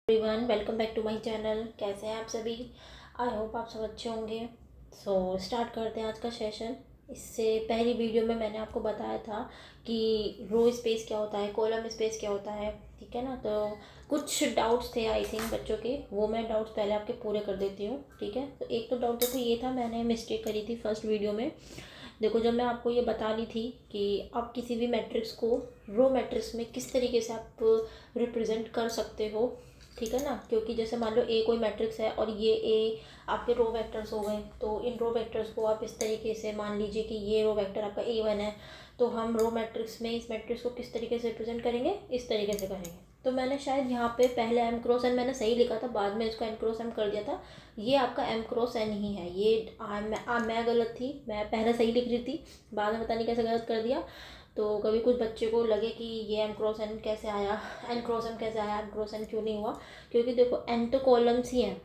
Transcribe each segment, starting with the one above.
Everyone, welcome back to my channel. कैसे हैं आप सभी? आई होप आप सब अच्छे होंगे। स्टार्ट करते हैं आज का सेशन। इससे पहली वीडियो में मैंने आपको बताया था कि रो स्पेस क्या होता है, कॉलम स्पेस क्या होता है, ठीक है ना। तो कुछ डाउट्स थे आई थिंक बच्चों के, वो मैं डाउट्स पहले आपके पूरे कर देती हूँ, ठीक है। तो एक तो डाउट देखो ये था, मैंने मिस्टेक करी थी फर्स्ट वीडियो में। देखो, जब मैं आपको ये बता रही थी कि आप किसी भी मैट्रिक्स को रो मैट्रिक्स में किस तरीके से आप रिप्रेजेंट कर सकते हो, ठीक है ना। क्योंकि जैसे मान लो ए कोई मैट्रिक्स है और ये ए आपके रो वेक्टर्स हो गए, तो इन रो वेक्टर्स को आप इस तरीके से मान लीजिए कि ये रो वेक्टर आपका A1 है, तो हम रो मैट्रिक्स में इस मैट्रिक्स को किस तरीके से रिप्रेजेंट करेंगे, इस तरीके से करेंगे। तो मैंने शायद यहाँ पे पहले एम क्रॉस एन मैंने सही लिखा था, बाद में इसको एन क्रॉस एम कर दिया था। ये आपका एम क्रॉस एन ही है। ये मैं गलत थी, मैं पहले सही लिख रही थी, बाद में पता नहीं कैसे गलत कर दिया। तो कभी कुछ बच्चे को लगे कि ये एम क्रॉस एन कैसे आया, एन क्रॉस एम कैसे आया, एम क्रॉस एन क्यों नहीं हुआ। क्योंकि देखो, एन तो कॉलम्स ही हैं,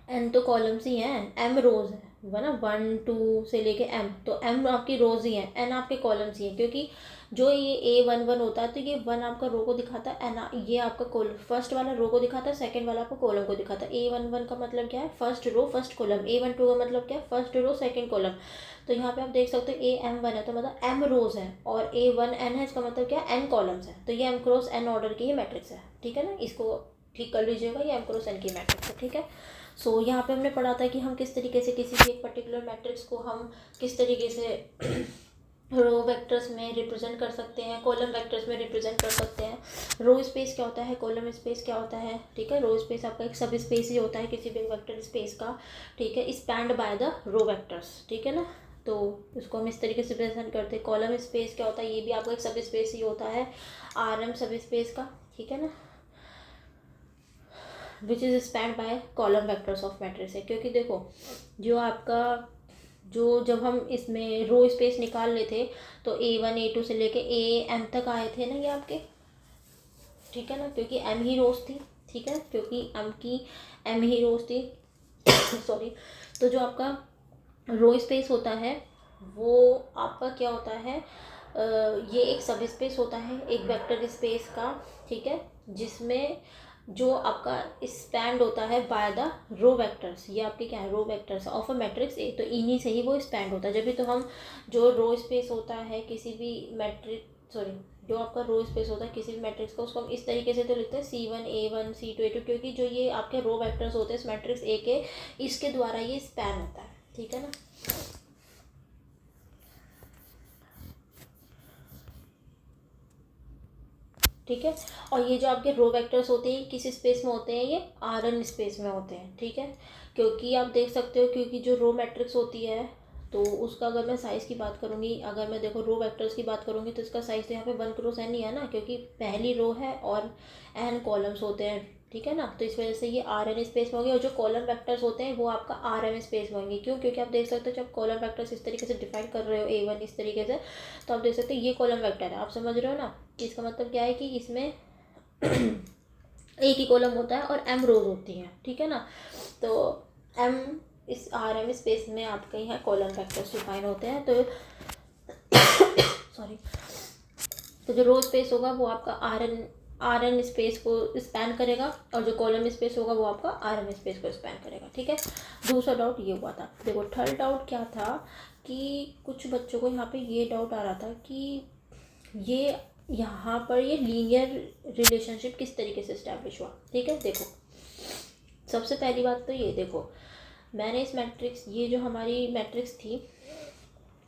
एन तो कॉलम्स ही हैं, एम रोज है, हुआ ना, 1 2 से लेके एम, तो एम आपकी रोज ही हैं, एन आपके कॉलम्स ही हैं। क्योंकि जो ये A11 होता है, तो ये 1 आपका रो को दिखाता है, एन ये आपका कॉलम फर्स्ट वाला रो को दिखाता है, सेकंड वाला आपको कॉलम को दिखाता है। A11 का मतलब क्या है, first row first column. A12 का मतलब क्या है, फर्स्ट रो सेकंड कॉलम। तो यहाँ पे आप देख सकते हो AM1 है तो मतलब एम रोज है, और A1n है, इसका मतलब क्या है, एन कॉलम्स है। तो ये एम क्रॉस एन ऑर्डर की ये मैट्रिक्स है, ठीक है ना। इसको ठीक कर लीजिएगा, ये एम क्रॉस एन की मैट्रिक्स है, ठीक है। यहाँ पे हमने पढ़ा था कि हम किस तरीके से किसी भी एक पर्टिकुलर मैट्रिक्स को हम किस तरीके से रो वेक्टर्स में रिप्रेजेंट कर सकते हैं, कॉलम वेक्टर्स में रिप्रेजेंट कर सकते हैं। रो स्पेस क्या होता है, कॉलम स्पेस क्या होता है, ठीक है। रो स्पेस आपका एक सब स्पेस ही होता है किसी भी वेक्टर स्पेस का, ठीक है, spanned by the row vectors, ठीक है ना। तो इसको हम इस तरीके से रिप्रेजेंट करते हैं। कॉलम स्पेस क्या होता है, ये भी आपका एक सब स्पेस ही होता है, RM सब स्पेस का, ठीक है ना, which is spend by column vectors of matrix है। क्योंकि देखो, जो आपका जो जब हम इसमें रो स्पेस निकाल रहे थे, तो A1 A2 से लेके AM तक आए थे ना ये आपके, ठीक है ना, क्योंकि एम ही रोज थी, ठीक है, क्योंकि एम ही रोज थी सॉरी। तो जो आपका रो स्पेस होता है वो आपका क्या होता है, ये एक सब स्पेस होता है एक वेक्टर स्पेस का, ठीक है, जिसमें जो आपका स्पैंड होता है बाय द रो वेक्टर्स। ये आपके क्या है, row vectors of a matrix A, तो इन्हीं से ही वो स्पैंड होता है। जब भी तो हम जो रो स्पेस होता है किसी भी मैट्रिक्स, सॉरी, जो आपका रो स्पेस होता है किसी भी मैट्रिक्स का, उसको हम इस तरीके से तो लिखते हैं C1 A1 C2 A2, क्योंकि जो ये आपके रो वेक्टर्स होते हैं इस मैट्रिक्स ए के, इसके द्वारा ये स्पैन होता है, ठीक है ना। ठीक है, और ये जो आपके रो वेक्टर्स होते हैं किस स्पेस में होते हैं, ये Rn स्पेस में होते हैं, ठीक है। क्योंकि आप देख सकते हो, क्योंकि जो रो मैट्रिक्स होती है, तो उसका अगर मैं साइज़ की बात करूँगी, अगर मैं देखो रो वेक्टर्स की बात करूँगी, तो इसका साइज़ तो यहाँ पे 1 क्रॉस n ही है ना, क्योंकि पहली रो है और n कॉलम्स होते हैं, ठीक है ना। तो इस वजह से ये Rn स्पेस में होंगे, और जो कॉलम वेक्टर्स होते हैं वो आपका Rm स्पेस में होंगे। क्यों? क्योंकि आप देख सकते हो जब कॉलम वेक्टर्स इस तरीके से डिफाइन कर रहे हो A1 इस तरीके से, तो आप देख सकते हो ये कॉलम वेक्टर है, आप समझ रहे हो ना। इसका मतलब क्या है कि इसमें एक ही कॉलम होता है और m रोज होती हैं, ठीक है ना। तो m इस Rm स्पेस में आपके यहाँ कॉलम वेक्टर्स डिफाइन होते हैं। तो सॉरी, तो जो रो स्पेस होगा वो आपका Rn स्पेस को स्पैन करेगा, और जो कॉलम स्पेस होगा वो आपका Rm स्पेस को स्पैन करेगा, ठीक है। दूसरा डाउट ये हुआ था। देखो, थर्ड डाउट क्या था कि कुछ बच्चों को यहाँ पे ये डाउट आ रहा था कि ये यहाँ पर ये लीनियर रिलेशनशिप किस तरीके से इस्टेब्लिश हुआ, ठीक है। देखो, सबसे पहली बात तो ये देखो, मैंने इस मैट्रिक्स, ये जो हमारी मैट्रिक्स थी,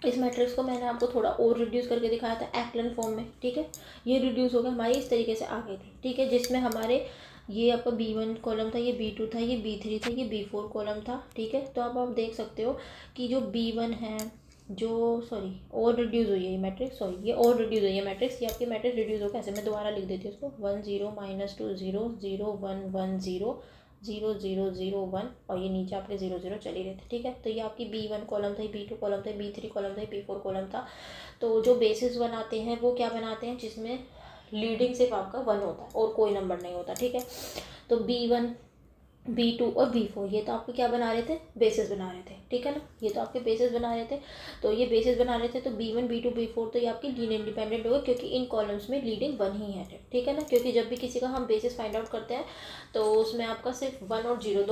इस मैट्रिक्स को मैंने आपको थोड़ा और रिड्यूस करके दिखाया था एक्लन फॉर्म में, ठीक है। ये रिड्यूस हो गया, हमारी इस तरीके से आ गई थी, ठीक है, जिसमें हमारे ये आपका B1 कॉलम था, ये B2 था, ये B3 था, ये B4 कॉलम था, ठीक है। तो अब आप देख सकते हो कि जो B1 है, जो सॉरी और रिड्यूस हुई है ये मैट्रिक्स, सॉरी ये और रिड्यूस हुई है मैट्रिक्स, ये आपकी मैट्रिक्स रिड्यूस हो कैसे, मैं दोबारा लिख देती हूँ उसको, 1 0 -2 0 0 1 1 0 0 0 0 1, और ये नीचे आपके 0 0 चल ही रहे थे, ठीक है। तो ये आपकी B1 कॉलम था, B2 कॉलम था, B3 कॉलम था, B4 कॉलम था। तो जो बेसिस बनाते हैं वो क्या बनाते हैं, जिसमें लीडिंग सिर्फ आपका 1 होता है और कोई नंबर नहीं होता, ठीक है। तो B1 B2 और B4 ये तो आपके क्या बना रहे थे, बेसिस बना रहे थे, ठीक है ना, ये तो आपके बेसिस बना रहे थे। तो ये बेसिस बना रहे थे तो B1 B2 B4 तो ये आपकी लीनियर इंडिपेंडेंट होगा, क्योंकि इन कॉलम्स में लीडिंग 1 ही है, ठीक है ना। क्योंकि जब भी किसी का हम बेसिस फाइंड आउट करते हैं तो उसमें आपका सिर्फ 1 और 0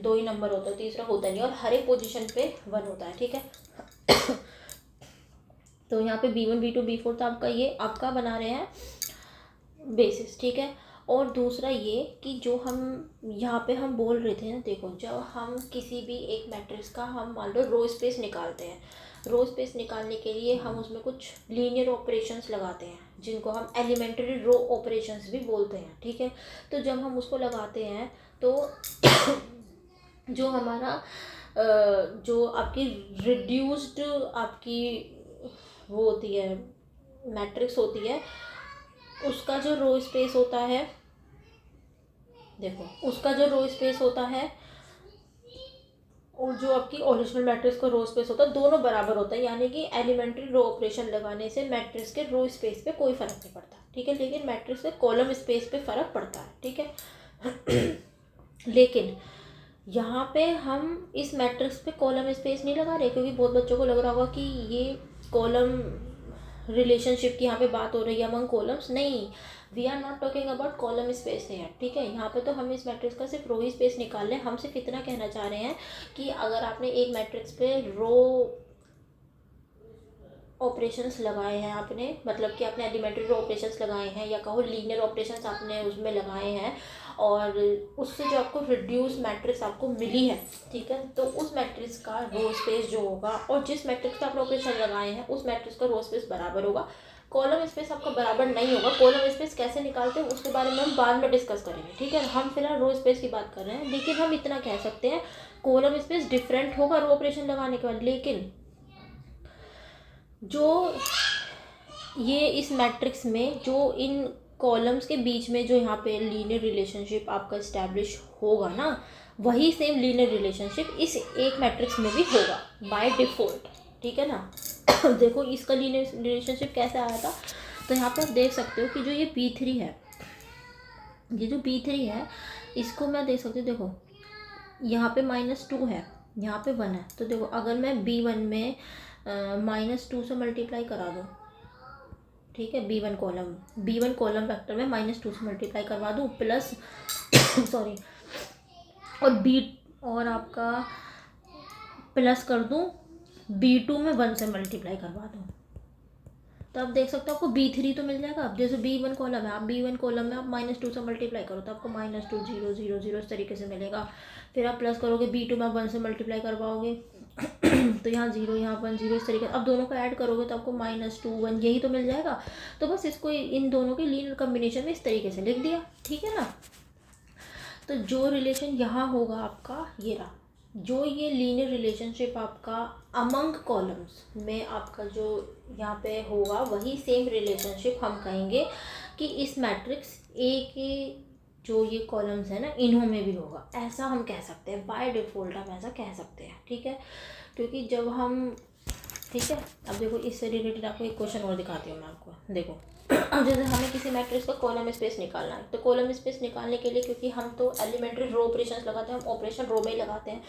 दो ही नंबर होता है, तीसरा होता नहीं, और हर एक पोजिशन पे 1 होता है, ठीक है। तो यहाँ पे B1 B2 B4 तो आपका ये आपका बना रहे हैं बेसिस, ठीक है। और दूसरा ये कि जो हम यहाँ पे हम बोल रहे थे ना, देखो जब हम किसी भी एक मैट्रिक्स का हम मान लो रो स्पेस निकालते हैं, रो स्पेस निकालने के लिए हम उसमें कुछ लीनियर ऑपरेशंस लगाते हैं, जिनको हम एलिमेंट्री रो ऑपरेशंस भी बोलते हैं, ठीक है। तो जब हम उसको लगाते हैं तो जो हमारा जो आपकी रिड्यूस्ड आपकी वो होती है मैट्रिक्स होती है, उसका जो रो स्पेस होता है, देखो उसका जो रो स्पेस होता है और जो आपकी ओरिजिनल मैट्रिक्स का रो स्पेस होता है, दोनों बराबर होता है। यानी कि एलिमेंट्री रो ऑपरेशन लगाने से मैट्रिक्स के रो स्पेस पे कोई फ़र्क नहीं पड़ता, ठीक है, लेकिन मैट्रिक्स के कॉलम स्पेस पे फ़र्क पड़ता है, ठीक है। लेकिन यहाँ पे हम इस मैट्रिक्स पे कॉलम स्पेस नहीं लगा रहे, क्योंकि बहुत बच्चों को लग रहा होगा कि ये कॉलम रिलेशनशिप की यहाँ पे बात हो रही है अमंग कॉलम्स। नहीं, we are not talking about column space है, ठीक है। यहाँ पे तो हम इस मैट्रिक्स का सिर्फ रो ही स्पेस निकाल रहे हैं। हम सिर्फ इतना कहना चाह रहे हैं कि अगर आपने एक मैट्रिक्स पे रो ऑपरेशंस लगाए हैं, आपने मतलब कि आपने एलिमेंट्री रो ऑपरेशंस लगाए हैं, या कहो लीनियर ऑपरेशंस आपने उसमें लगाए हैं, और उससे जो आपको रिड्यूस मैट्रिक्स आपको मिली है, ठीक है, तो उस मैट्रिक्स का रो स्पेस जो होगा और जिस मैट्रिक्स पे आपने ऑपरेशन लगाए हैं उस मैट्रिक्स का रो स्पेस बराबर होगा। कॉलम स्पेस आपका बराबर नहीं होगा। कॉलम स्पेस कैसे निकालते हैं उसके बारे में हम बाद में डिस्कस करेंगे, ठीक है। हम फिलहाल रो स्पेस की बात कर रहे हैं, लेकिन हम इतना कह सकते हैं कॉलम स्पेस डिफरेंट होगा रो ऑपरेशन लगाने के बाद, लेकिन जो ये इस मैट्रिक्स में जो इन कॉलम्स के बीच में जो यहाँ पे लीनियर रिलेशनशिप आपका इस्टेब्लिश होगा ना, वही सेम लीनियर रिलेशनशिप इस एक मैट्रिक्स में भी होगा बाय डिफ़ॉल्ट, ठीक है ना। देखो इसका लीनियर रिलेशनशिप कैसे आया था, तो यहाँ पे आप देख सकते हो कि जो ये B3 है, ये जो B3 है इसको मैं देख सकती हूँ, देखो यहाँ पे -2 है, यहाँ पे 1 है, तो देखो अगर मैं B1 में -2 से मल्टीप्लाई करा दूँ, ठीक है, B1 कॉलम वेक्टर में -2 से मल्टीप्लाई करवा दूँ प्लस सॉरी, और B और आपका प्लस कर दूँ B2 में 1 से मल्टीप्लाई करवा दूँ, तो आप देख सकते हो आपको B3 तो मिल जाएगा। अब जैसे B1 कॉलम है, आप B1 कॉलम में आप -2 से मल्टीप्लाई करो तो आपको -2 0 0 0 इस तरीके से मिलेगा। फिर आप प्लस करोगे B2 में 1 से मल्टीप्लाई करवाओगे तो यहाँ 0 यहाँ 1 0 इस तरीके, अब दोनों को ऐड करोगे तो आपको -2 1 यही तो मिल जाएगा। तो बस इसको इन दोनों के लीनियर कम्बिनेशन में इस तरीके से लिख दिया, ठीक है ना। तो जो रिलेशन यहाँ होगा आपका ये रहा, जो ये लीनियर रिलेशनशिप आपका अमंग कॉलम्स में आपका जो यहाँ पे होगा, वही सेम रिलेशनशिप हम कहेंगे कि इस मैट्रिक्स ए के जो ये कॉलम्स है ना इन्हों में भी होगा, ऐसा हम कह सकते हैं, बाय डिफ़ॉल्ट हम ऐसा कह सकते हैं, ठीक है। क्योंकि जब हम, ठीक है, अब देखो इससे रिलेटेड आपको एक क्वेश्चन और दिखाती हूँ मैं आपको। देखो अब जैसे हमें किसी मैट्रिक्स का कॉलम स्पेस निकालना है, तो कॉलम स्पेस निकालने के लिए, क्योंकि हम तो एलिमेंट्री रो ऑपरेशंस लगाते हैं, हम ऑपरेशन रो में ही लगाते हैं,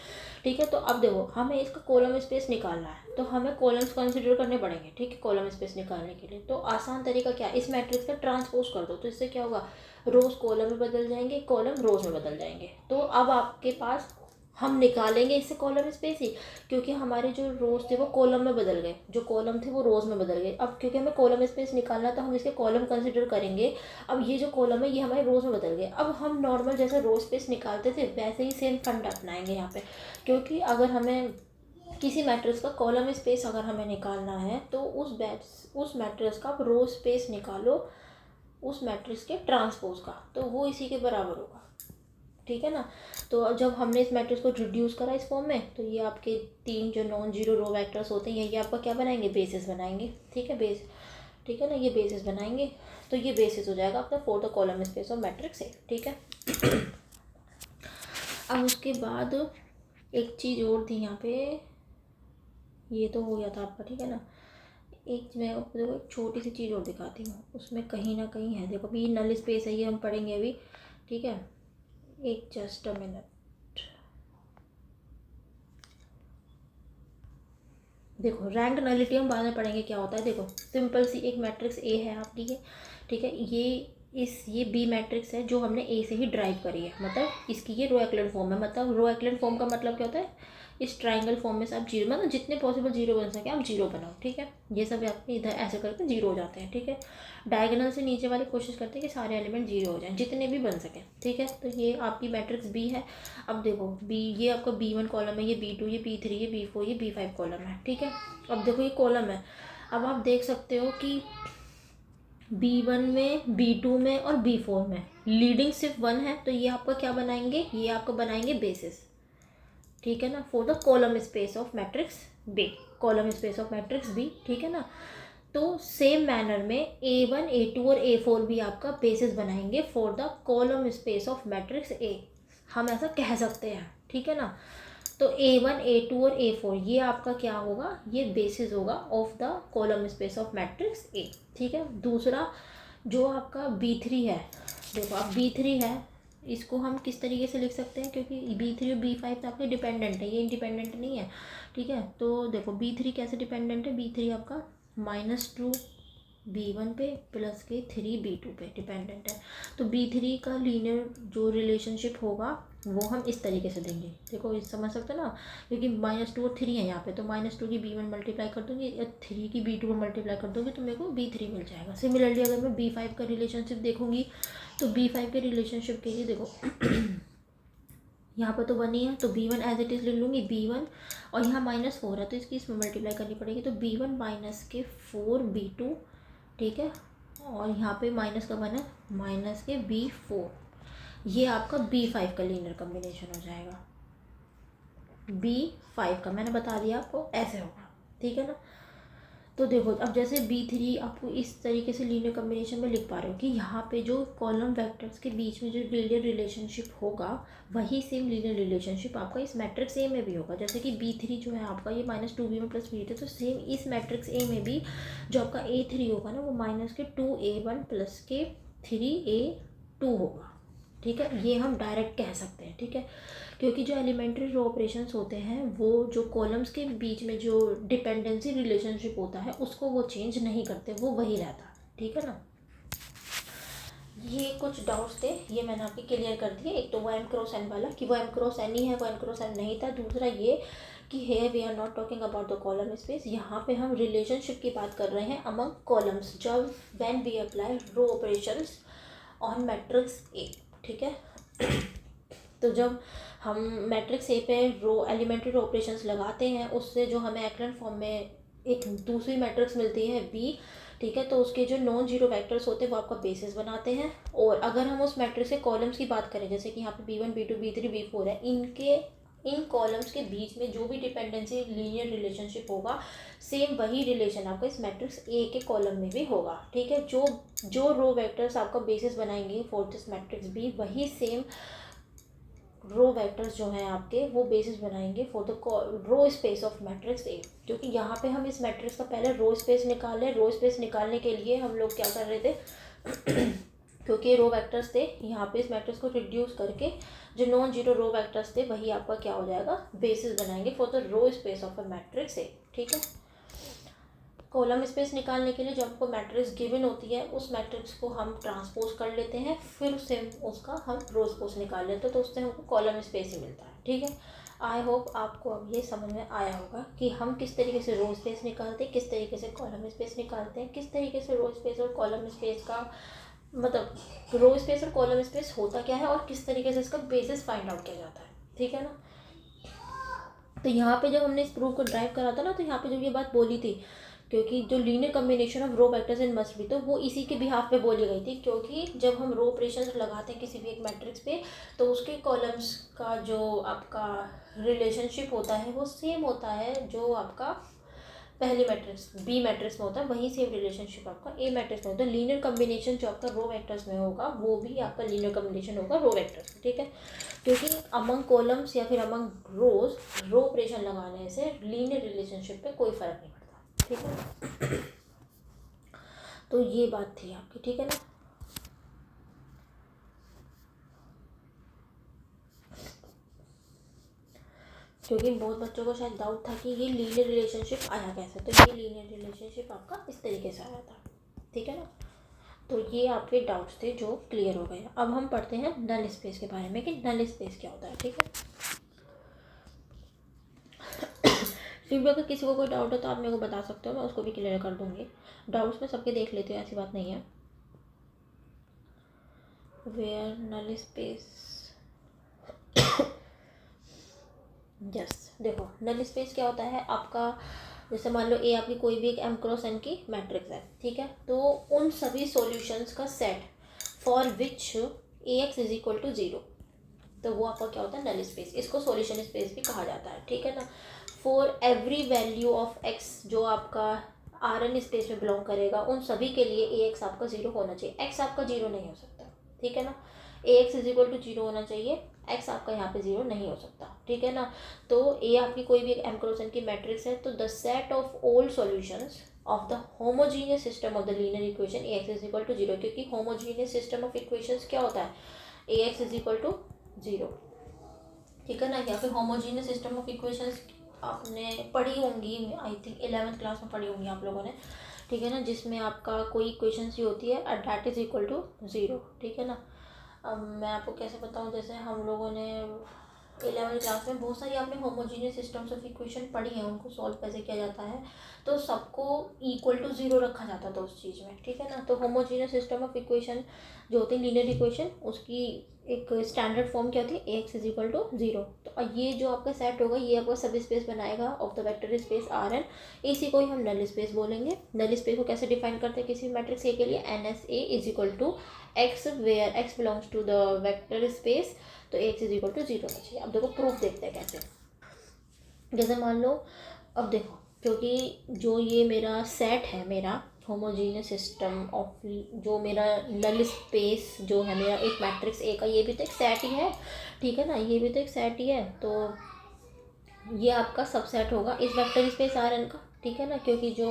ठीक है। तो अब देखो हमें इसका कॉलम स्पेस निकालना है तो हमें कॉलम्स कंसिडर करने पड़ेंगे, ठीक है, कॉलम स्पेस निकालने के लिए। तो आसान तरीका क्या है, इस मैट्रिक्स का ट्रांसपोज कर दो, तो इससे क्या होगा, रोज कॉलम में बदल जाएंगे, कॉलम रोज में बदल जाएंगे। तो अब आपके पास हम निकालेंगे इससे कॉलम स्पेस ही, क्योंकि हमारे जो रोज थे वो कॉलम में बदल गए, जो कॉलम थे वो रोज में बदल गए। अब क्योंकि हमें कॉलम स्पेस निकालना तो हम इसके कॉलम कंसिडर करेंगे। अब ये जो कॉलम है ये हमारे रोज में बदल गए। अब हम नॉर्मल जैसे रोज स्पेस निकालते थे वैसे ही सेम फंड अपनाएंगे यहाँ पे, क्योंकि अगर हमें किसी मैट्रिक्स का कॉलम स्पेस अगर हमें निकालना है तो उस मैट्रिक्स का आप रो स्पेस निकालो उस मैट्रिक्स के ट्रांसपोज का, तो वो इसी के बराबर होगा, ठीक है ना। तो जब हमने इस मैट्रिक्स को रिड्यूस करा इस फॉर्म में, तो ये आपके 3 जो नॉन जीरो रो वेक्टर्स होते हैं ये आपका क्या बनाएंगे, बेसिस बनाएंगे, ठीक है, ठीक है ना, ये बेसिस बनाएंगे। तो ये बेसिस हो जाएगा आपका for the column space of matrix A, ठीक है। अब उसके बाद एक चीज़ और थी यहाँ पे, ये तो हो गया था आपका, ठीक है ना। एक मैं आपको देखो एक छोटी सी चीज़ और दिखाती हूँ, उसमें कहीं ना कहीं है, देखो अभी नल स्पेस है, ये हम पढ़ेंगे अभी, ठीक है, एक जस्ट अ मिनट। देखो रैंक नलिटी हम बाद में पढ़ेंगे क्या होता है। देखो सिंपल सी एक मैट्रिक्स ए है आपकी ये, ठीक है, ये बी मैट्रिक्स है जो हमने ए से ही ड्राइव करी है, मतलब इसकी ये रो एक्लेन फॉर्म है। मतलब रो एक्लेन फॉर्म का मतलब क्या होता है, इस ट्राइंगल फॉर्म में से आप जीरो, मतलब जितने पॉसिबल जीरो बन सके आप जीरो बनाओ, ठीक है। ये सब आपके इधर ऐसे करके जीरो हो जाते हैं, ठीक है। डायगोनल से नीचे वाले कोशिश करते हैं कि सारे एलिमेंट जीरो हो जाएं, जितने भी बन सके, ठीक है। तो ये आपकी मैट्रिक्स बी है। अब देखो बी, ये आपका B1 कॉलम है, ये B2, ये B3, ये B4, ये B5 कॉलम है, ठीक है। अब देखो ये कॉलम है। अब आप देख सकते हो कि B1 में, B2 में और B4 में लीडिंग सिर्फ 1 है, तो ये आपका क्या बनाएंगे, ये आपको बनाएंगे बेसिस, ठीक है ना, for the column space of matrix B, column space of matrix B, ठीक है ना। तो सेम मैनर में A1, A2 और A4 भी आपका बेसिस बनाएंगे for the column space of matrix ए, हम ऐसा कह सकते हैं, ठीक है ना। तो A1, A2 और A4 ये आपका क्या होगा, ये बेसिस होगा of the column space of matrix A, ठीक है। दूसरा जो आपका B3 है, देखो अब B3 है, इसको हम किस तरीके से लिख सकते हैं, क्योंकि B3 और B5 तो आपके डिपेंडेंट है, ये इंडिपेंडेंट नहीं है, ठीक है। तो देखो B3 कैसे डिपेंडेंट है, B3 आपका -2 B1 पे प्लस के 3 B2 पे डिपेंडेंट है। तो B3 का लीनियर जो रिलेशनशिप होगा वो हम इस तरीके से देंगे, देखो इस समझ सकते हो ना, क्योंकि -2 और 3 है यहाँ पे, तो -2 की B1 मल्टीप्लाई कर दूँगी या 3 की B2 में मल्टीप्लाई कर दूँगी तो मेरे को B3 मिल जाएगा। सिमिलरली अगर मैं B5 का रिलेशनशिप देखूँगी तो B5 के रिलेशनशिप के लिए देखो यहाँ पर तो 1 ही है, तो B1 एज इट इज़ ले लूँगी B1, और यहाँ -4 है तो इसकी इसमें मल्टीप्लाई करनी पड़ेगी, तो B1 माइनस के 4 B2, ठीक है। और यहाँ पे माइनस का 1 है, माइनस के B4, ये आपका B5 का लीनियर कॉम्बिनेशन हो जाएगा। B5 का मैंने बता दिया आपको ऐसे होगा, ठीक है ना। तो देखो अब जैसे B3 आपको इस तरीके से लीनियर कॉम्बिनेशन में लिख पा रहे हो कि यहाँ पे जो कॉलम वेक्टर्स के बीच में जो लीनियर रिलेशनशिप होगा वही सेम लीनियर रिलेशनशिप आपका इस मैट्रिक्स ए में भी होगा। जैसे कि B3 जो है आपका ये -2 B1 + B2, तो सेम इस मैट्रिक्स ए में भी जो आपका A3 होगा ना वो -2A1 + के 3A2 होगा, ठीक है। ये हम डायरेक्ट कह सकते हैं, ठीक है, क्योंकि जो एलिमेंट्री रो ऑपरेशंस होते हैं वो जो कॉलम्स के बीच में जो डिपेंडेंसी रिलेशनशिप होता है उसको वो चेंज नहीं करते, वो वही रहता है, ठीक है ना। ये कुछ डाउट्स थे, ये मैंने आपके क्लियर कर दिए। एक तो वो M×n वाला कि वो M×n ही है, वो M×n नहीं था। दूसरा ये कि here we are not talking about the column space, यहाँ पे हम रिलेशनशिप की बात कर रहे हैं अमंग कॉलम्स, जब when we apply row operations on matrix A, ठीक है। तो जब हम मैट्रिक्स ए पे रो एलिमेंट्री रो ऑपरेशंस लगाते हैं उससे जो हमें एक्लेन फॉर्म में एक दूसरी मैट्रिक्स मिलती है बी, ठीक है, तो उसके जो नॉन जीरो वेक्टर्स होते हैं वो आपका बेसिस बनाते हैं। और अगर हम उस मैट्रिक्स के कॉलम्स की बात करें, जैसे कि यहाँ पे B1, B2, B3, B4 है, इन कॉलम्स के बीच में जो भी डिपेंडेंसी लीनियर रिलेशनशिप होगा सेम वही रिलेशन आपका इस मैट्रिक्स ए के कॉलम में भी होगा, ठीक है। जो रो वेक्टर्स आपका बेसिस बनाएंगे फॉर दिस मैट्रिक्स बी, वही सेम रो वेक्टर्स जो हैं आपके वो बेसिस बनाएंगे for the row space of matrix A. क्योंकि यहाँ पे हम इस मैट्रिक्स का पहले रो स्पेस निकाले, रो स्पेस निकालने के लिए हम लोग क्या कर रहे थे क्योंकि रो वेक्टर्स थे, यहाँ पे इस मैट्रिक्स को रिड्यूस करके जो नॉन जीरो रो वेक्टर्स थे वही आपका क्या हो जाएगा, बेसिस बनाएंगे for the row space of a matrix A, ठीक है। कॉलम स्पेस निकालने के लिए जब आपको मैट्रिक्स गिवन होती है उस मैट्रिक्स को हम ट्रांसपोज कर लेते हैं, फिर उससे उसका हम रो स्पेस निकाल लेते हैं, तो उससे हमको कॉलम स्पेस ही मिलता है, ठीक है। आई होप आपको अब ये समझ में आया होगा कि हम किस तरीके से रो स्पेस निकालते हैं, किस तरीके से कॉलम स्पेस निकालते हैं, किस तरीके से रो स्पेस और कॉलम स्पेस का मतलब रो स्पेस और कॉलम स्पेस होता क्या है और किस तरीके से इसका बेसिस फाइंड आउट किया जाता है, ठीक है ना। तो यहाँ पे जब हमने इस प्रूफ को ड्राइव करा था ना, तो यहाँ पे जब ये बात बोली थी, क्योंकि जो linear combination of row vectors in must be, तो वो इसी के बिहाफ पे बोली गई थी, क्योंकि जब हम रो ऑपरेशंस लगाते हैं किसी भी एक मैट्रिक्स पे तो उसके कॉलम्स का जो आपका रिलेशनशिप होता है वो सेम होता है जो आपका पहली मैट्रिक्स बी मैट्रिक्स में होता है, वही सेम रिलेशनशिप आपका ए मैट्रिक्स में होता है। लीनियर कॉम्बिनेशन जो आपका रो वेक्टर्स में होगा वो भी आपका लीनियर कॉम्बिनेशन होगा रो वेक्टर्स में, ठीक है। क्योंकि अमंग कॉलम्स या फिर अमंग रोज रो ऑपरेशन लगाने से लीनियर रिलेशनशिप पे कोई फर्क नहीं पड़ता, ठीक है। तो ये बात थी आपकी, ठीक है ना। क्योंकि बहुत बच्चों को शायद डाउट था कि ये लीनियर रिलेशनशिप आया कैसे। तो ये लीनियर रिलेशनशिप आपका इस तरीके से आया था, ठीक है ना। तो ये आपके डाउट्स थे जो क्लियर हो गए। अब हम पढ़ते हैं नल स्पेस के बारे में कि नल स्पेस क्या होता है, ठीक है। फिर भी अगर किसी को कोई डाउट हो तो आप मेरे को बता सकते हो, मैं उसको भी क्लियर कर दूँगी। डाउट्स में सबके देख लेती हूँ, ऐसी बात नहीं है। वेयर नल स्पेस, यस, देखो नल स्पेस क्या होता है आपका। जैसे मान लो ए आपकी कोई भी एक एम क्रॉस एन की मैट्रिक्स है, ठीक है। तो उन सभी सॉल्यूशंस का set for which A x is equal to 0, तो वो आपका क्या होता है, नल स्पेस। इसको सॉल्यूशन स्पेस भी कहा जाता है, ठीक है ना। For every value of x जो आपका आर एन स्पेस में बिलोंग करेगा, उन सभी के लिए ए एक्स आपका 0 होना चाहिए। एक्स आपका 0 नहीं हो सकता, ठीक है ना। ए एक्स इज इक्वल टू 0 होना चाहिए, एक्स आपका यहाँ पे 0 नहीं हो सकता, ठीक है ना। तो ए आपकी कोई भी एक एम क्रॉस एन की मैट्रिक्स है, तो the set of all solutions of the homogeneous system of the linear equation A x is equal to 0, क्योंकि होमोजीनियस सिस्टम ऑफ इक्वेशंस क्या होता है, A x is equal to 0, ठीक है ना। या फिर होमोजीनियस सिस्टम ऑफ इक्वेशंस आपने पढ़ी होंगी, आई थिंक 11th क्लास में पढ़ी होंगी आप लोगों ने, ठीक है ना, जिसमें आपका कोई इक्वेशन ही होती है at that is equal to 0, ठीक है ना। अब मैं आपको कैसे बताऊँ, जैसे हम लोगों ने 11th क्लास में बहुत सारी आपने होमोजीनियस सिस्टम्स ऑफ इक्वेशन पढ़ी है, उनको सॉल्व कैसे किया जाता है, तो सबको इक्वल टू 0 रखा जाता था उस चीज़ में, ठीक है ना। तो होमोजीनियस सिस्टम ऑफ इक्वेशन जो होती है लीनियर इक्वेशन, उसकी एक स्टैंडर्ड फॉर्म क्या होती है, A x is equal to 0। तो ये जो आपका सेट होगा ये आपका सब स्पेस बनाएगा of the vector space R n, इसी को ही हम नल स्पेस बोलेंगे। नल स्पेस को कैसे डिफाइन करते हैं किसी मैट्रिक्स ए के लिए, N S A is equal to x where x belongs to the vector space, तो एक्स इज इक्वल टू 0 होना चाहिए। अब देखो प्रूफ देखते हैं कैसे। जैसे मान लो, अब देखो, क्योंकि जो ये मेरा सेट है, मेरा होमोजीनियस सिस्टम ऑफ, जो मेरा नल स्पेस जो है मेरा एक मैट्रिक्स ए का, ये भी तो एक सेट ही है, ठीक है ना, ये भी तो एक सेट ही है। तो ये आपका सबसेट होगा इस वेक्टर स्पेस आर एन का, ठीक है ना, क्योंकि जो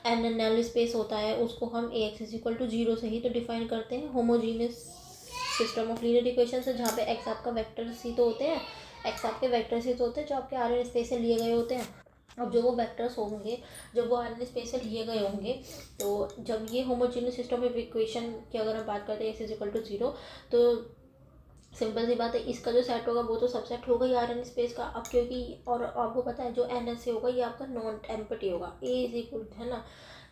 एन नल स्पेस होता है उसको हम ए एक्स इज इक्वल टू 0 से ही तो डिफाइन करते हैं। Homogeneous system of linear equation से, जहाँ पे एक्स आपका वेक्टर्स ही तो होते हैं, एक्स आपके वेक्टर्स ही तो होते हैं जो आपके आर एन स्पेस से लिए गए होते हैं। अब जो वो वेक्टर्स होंगे, जब वो आर एन स्पेस से लिए गए होंगे, तो जब ये होमोजीनियस सिस्टम ऑफ इक्वेशन की अगर हम बात करते हैं एक्स इज इक्वल टू 0, तो सिंपल सी बात है, इसका जो सेट होगा वो तो सबसेट होगा ही आर एन स्पेस का। अब क्योंकि और आपको पता है जो एन एस से होगा ये आपका नॉन एम्पटी होगा, ए इज इक्वल है ना,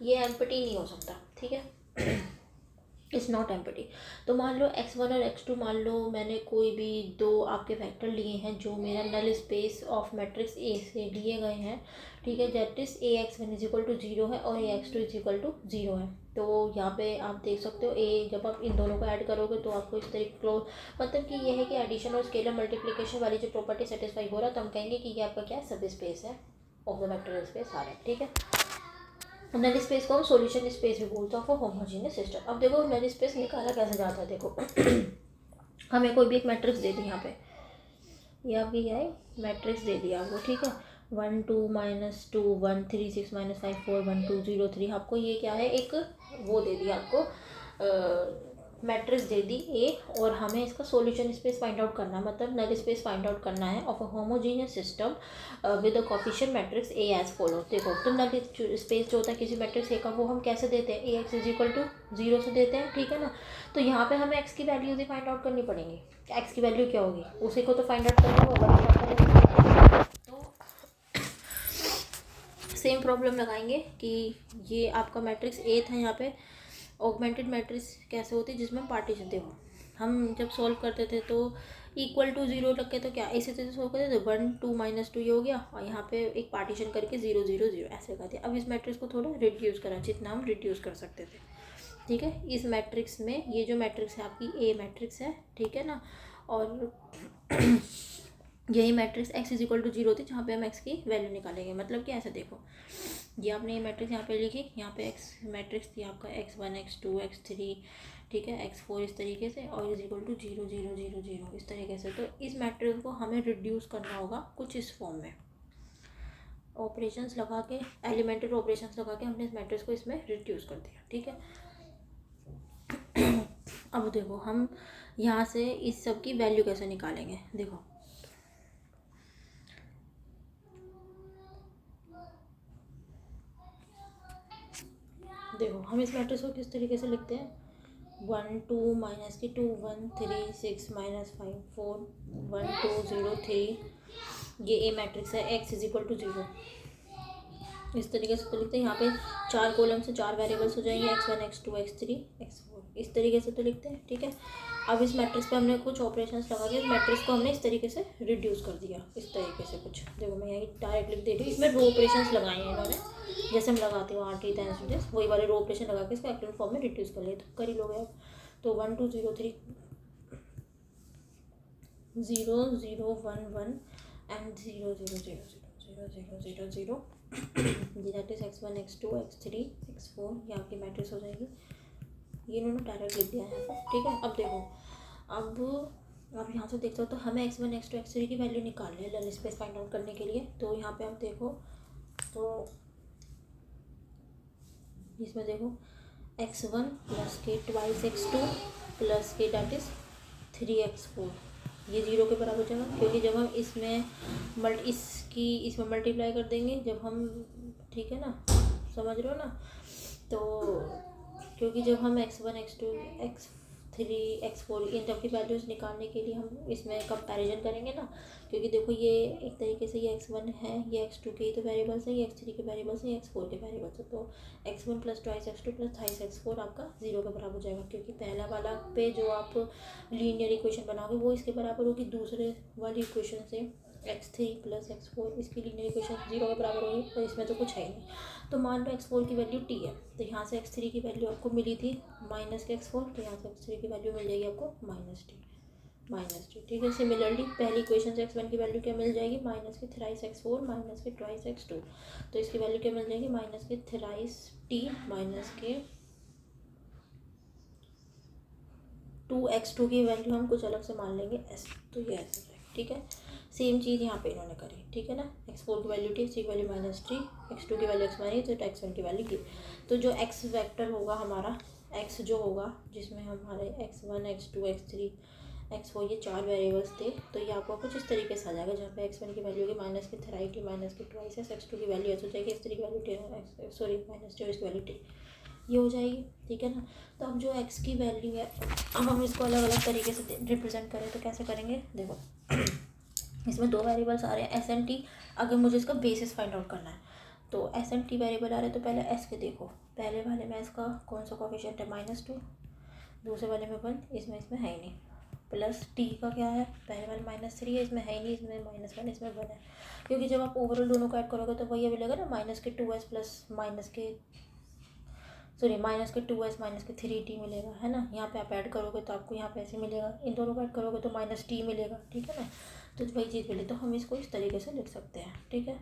ये एम्पटी नहीं हो सकता, ठीक है। Is not empty. तो मान लो x1 और x2, मान लो मैंने कोई भी दो आपके वेक्टर लिए हैं जो मेरा null space of matrix A से लिए गए हैं, ठीक है, that is A x one is equal to 0 है और A x two is equal to 0 है। तो यहाँ पे आप देख सकते हो ए, जब आप इन दोनों को ऐड करोगे तो आपको इस तरीके क्लोज, मतलब कि ये है कि एडिशन और स्केलर मल्टीप्लिकेशन वाली जो प्रॉपर्टी सेटिस्फाई हो रहा है, तो हम कहेंगे कि ये आपका क्या है, सब स्पेस है of the vector space R है, ठीक है। नल स्पेस को हम सॉल्यूशन स्पेस भी बोलते हैं फॉर होमोजेनियस सिस्टम। अब देखो नल स्पेस निकाला कैसे जाता है, देखो हमें कोई भी एक मैट्रिक्स दे दी यहाँ पे, या भी है मैट्रिक्स दे दिया आपको, ठीक है, 1 2 -2 1 3 6 -5 4 1 2 0 3, आपको ये क्या है, एक वो दे दिया आपको मैट्रिक्स दे दी ए, और हमें इसका सॉल्यूशन स्पेस फाइंड आउट करना है, मतलब नल स्पेस फाइंड आउट करना है of a homogeneous system with a coefficient matrix A as follow. देखो तो नल स्पेस जो होता है किसी मैट्रिक्स ए का, वो हम कैसे देते हैं, ए एक्स इज इक्वल टू 0 से देते हैं, ठीक है ना। तो यहाँ पे हमें एक्स की वैल्यूज ही फाइंड आउट करनी पड़ेंगी। एक्स की वैल्यू क्या होगी, उसी को तो फाइंड आउट करना होगा। तो सेम प्रॉब्लम लगाएंगे कि ये आपका मैट्रिक्स ए था, यहाँ पे ऑगमेंटेड मैट्रिक्स कैसे होती है जिसमें पार्टीशन, देखो हम जब सॉल्व करते थे तो इक्वल टू 0 रख के, तो क्या इसी तरह सॉल्व करते थे, 1 2 -2 ये हो गया, और यहाँ पे एक पार्टीशन करके 0 0 0 ऐसे करते। अब इस मैट्रिक्स को थोड़ा रिड्यूस करा जितना हम रिड्यूस कर सकते थे, ठीक है। इस मैट्रिक्स में ये जो मैट्रिक्स है आपकी ए मैट्रिक्स है, ठीक है ना, और यही matrix x is equal to 0 होती है जहाँ पे हम एक्स की वैल्यू निकालेंगे। मतलब कि ऐसा देखो, ये आपने ये मैट्रिक्स यहाँ पे लिखी, यहाँ पे एक्स मैट्रिक्स थी आपका x1 x2 x3, ठीक है, x4 इस तरीके से, और इज इक्वल टू 0 0 0 0 इस तरीके से। तो इस मैट्रिक्स को हमें रिड्यूस करना होगा कुछ इस फॉर्म में, ऑपरेशंस लगा के, एलिमेंट्री ऑपरेशंस लगा के हमने इस मैट्रिक्स को इसमें रिड्यूस कर दिया, ठीक है। अब देखो हम यहाँ से इस सब की वैल्यू कैसे निकालेंगे, देखो देखो हम इस मैट्रिक्स को किस तरीके से लिखते हैं, 1 2 माइनस की 2 1 3 6 माइनस 5 4 1 2 0 3। ये ए मैट्रिक्स है, एक्स इज इक्वल टू 0। इस तरीके से तो लिखते हैं। यहाँ पे 4 कॉलम से 4 वेरिएबल्स हो जाएंगे, x1 x2 x3 x4, इस तरीके से तो लिखते हैं। ठीक है, अब इस मैट्रिक्स पे हमने कुछ ऑपरेशंस लगा के इस मैट्रिक्स को हमने इस तरीके से रिड्यूस कर दिया, इस तरीके से कुछ। देखो मैं यही डायरेक्ट लिख दे रही हूँ, इसमें रो ऑपरेशंस लगाए हैं इन्होंने, जैसे हम लगाते हो आर टी वही वाले रो ऑपरेशन लगा के इसको एक्टिव फॉर्म में रिड्यूस कर लिया। तो कर ही लोगे आप। तो 1 2 0 3 0 0 1 1 and 0 0 0 0 0 0 0 0। That is x1 x2 x3 x4, ये आपकी मैट्रिक्स हो जाएगी। ये इन्होंने डायरेक्ट लिख दिया है यहाँ पर। ठीक है, अब देखो, अब यहाँ से देख सकते हो, तो हमें x1 x2 x3 की वैल्यू निकालनी है नल स्पेस फाइंड आउट करने के लिए। तो यहाँ पे आप देखो, तो इसमें देखो x1 प्लस के ट्वाइस x2 प्लस के डैट इज 3x4, ये 0 के बराबर जाएगा, क्योंकि जब हम इसमें इसमें मल्टीप्लाई कर देंगे जब हम, ठीक है ना, समझ रहे हो ना। तो क्योंकि जब हम x1 x2 x3 x4 इन सब की वैल्यूज़ निकालने के लिए हम इसमें कंपैरिजन करेंगे ना, क्योंकि देखो ये एक तरीके से ये x1 है, ये x2 के तो वेरिएबल्स है, ये x3 के वेरिएबल्स है, ये x4 के वेरिएबल्स है। तो x1 plus twice x2 plus thighs x4 आपका 0 के बराबर हो जाएगा, क्योंकि पहला वाला पे जो आप लीनियर इक्वेशन बनाओगे वो इसके बराबर होगी, दूसरे वाली इक्वेशन से x3 प्लस x4 इसकी लीनियर इक्वेशन 0 के बराबर होगी, और इसमें तो कुछ है ही नहीं। तो मान लो x4 की वैल्यू t है, तो यहाँ से x3 की वैल्यू आपको मिली थी माइनस के x4, तो यहाँ से x3 की वैल्यू मिल जाएगी आपको माइनस टी। ठीक है, सिमिलरली पहली इक्वेशन से x1 की वैल्यू क्या मिल जाएगी, माइनस के थ्राइस x4 माइनस के ट्वाइस x2, तो इसकी वैल्यू क्या मिल जाएगी, माइनस के थ्राइस t माइनस के 2x2 की वैल्यू हम कुछ अलग से मान लेंगे s, तो ये ऐसे जाएगा। ठीक है, सेम चीज़ यहाँ पे इन्होंने करी। ठीक है ना, x4 की वैल्यू t, x3 की वैल्यू माइनस टी, x2 की वैल्यू x मानी, तो x1 की वैल्यू t। तो जो x वेक्टर होगा हमारा, x जो होगा जिसमें हमारे x1 x2 x3 x4 ये 4 वेरिएबल्स थे, तो ये आपको कुछ इस तरीके से आ जाएगा, जहाँ पे x1 की वैल्यू होगी माइनस की थ्राई टी माइनस की ट्वाइस एस, x2 की वैल्यू ऐसे हो जाएगी, x3 की value T sorry minus T और इसकी वैल्यू टी, ये हो जाएगी। ठीक है ना, तो अब जो x की वैल्यू है, अब हम इसको अलग अलग तरीके से रिप्रेजेंट करें तो कैसे करेंगे, देखो इसमें 2 वेरिएबल्स आ रहे हैं s एंड t। अगर मुझे इसका बेसिस फाइंड आउट करना है तो s एंड t वेरिएबल आ रहे हैं, तो पहले s के देखो, पहले वाले में इसका कौन सा कोफिशिएंट है, -2, दूसरे वाले में 1, इसमें है ही नहीं। प्लस t का क्या है, पहले वाले -3 है, इसमें है ही नहीं, इसमें -1, इसमें 1 है, क्योंकि जब आप ओवरऑल दोनों को ऐड करोगे तो वही मिलेगा ना, माइनस के 2s प्लस माइनस के 2s माइनस के 3t मिलेगा, है ना। यहाँ पे आप ऐड करोगे तो आपको यहाँ पे ऐसे मिलेगा, इन दोनों को ऐड करोगे तो -t मिलेगा। ठीक है ना, तो वही चीज़ मिली, तो हम इसको इस तरीके से लिख सकते हैं। ठीक है,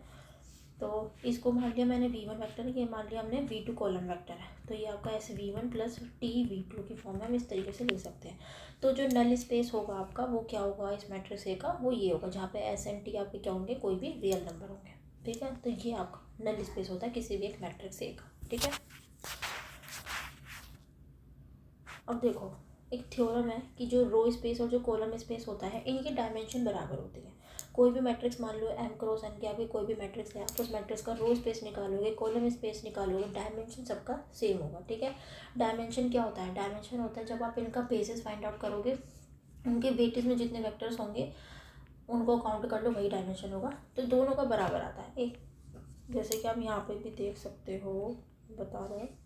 तो इसको मान लिया मैंने v1 वेक्टर है, ये मान लिया हमने v2 कॉलम वेक्टर है, तो ये आपका SV1 प्लस tv2 की फॉर्म में हम इस तरीके से लिख सकते हैं। तो जो नल स्पेस होगा आपका वो क्या होगा इस मैट्रिक्स ए का, वो ये होगा जहाँ पे s एंड t आपके क्या होंगे, कोई भी रियल नंबर होंगे। ठीक है, तो ये आपका नल स्पेस होता है किसी भी एक मैट्रिक्स ए का। ठीक है, अब देखो एक थ्योरम है कि जो रो स्पेस और जो कॉलम स्पेस होता है इनकी डायमेंशन बराबर होती है। कोई भी मैट्रिक्स मान लो m क्रॉस n की आपकी कोई भी मैट्रिक्स है, आप उस मैट्रिक्स का रो स्पेस निकालोगे, कॉलम स्पेस निकालोगे, डायमेंशन सबका सेम होगा। ठीक है, डायमेंशन क्या होता है, डायमेंशन होता है जब आप इनका बेसिस फाइंड आउट करोगे, उनके बेसिस में जितने वेक्टर्स होंगे उनको काउंट कर लो, वही डायमेंशन होगा, तो दोनों का बराबर आता है। एक जैसे कि आप यहाँ पे भी देख सकते हो, बता रहे हैं,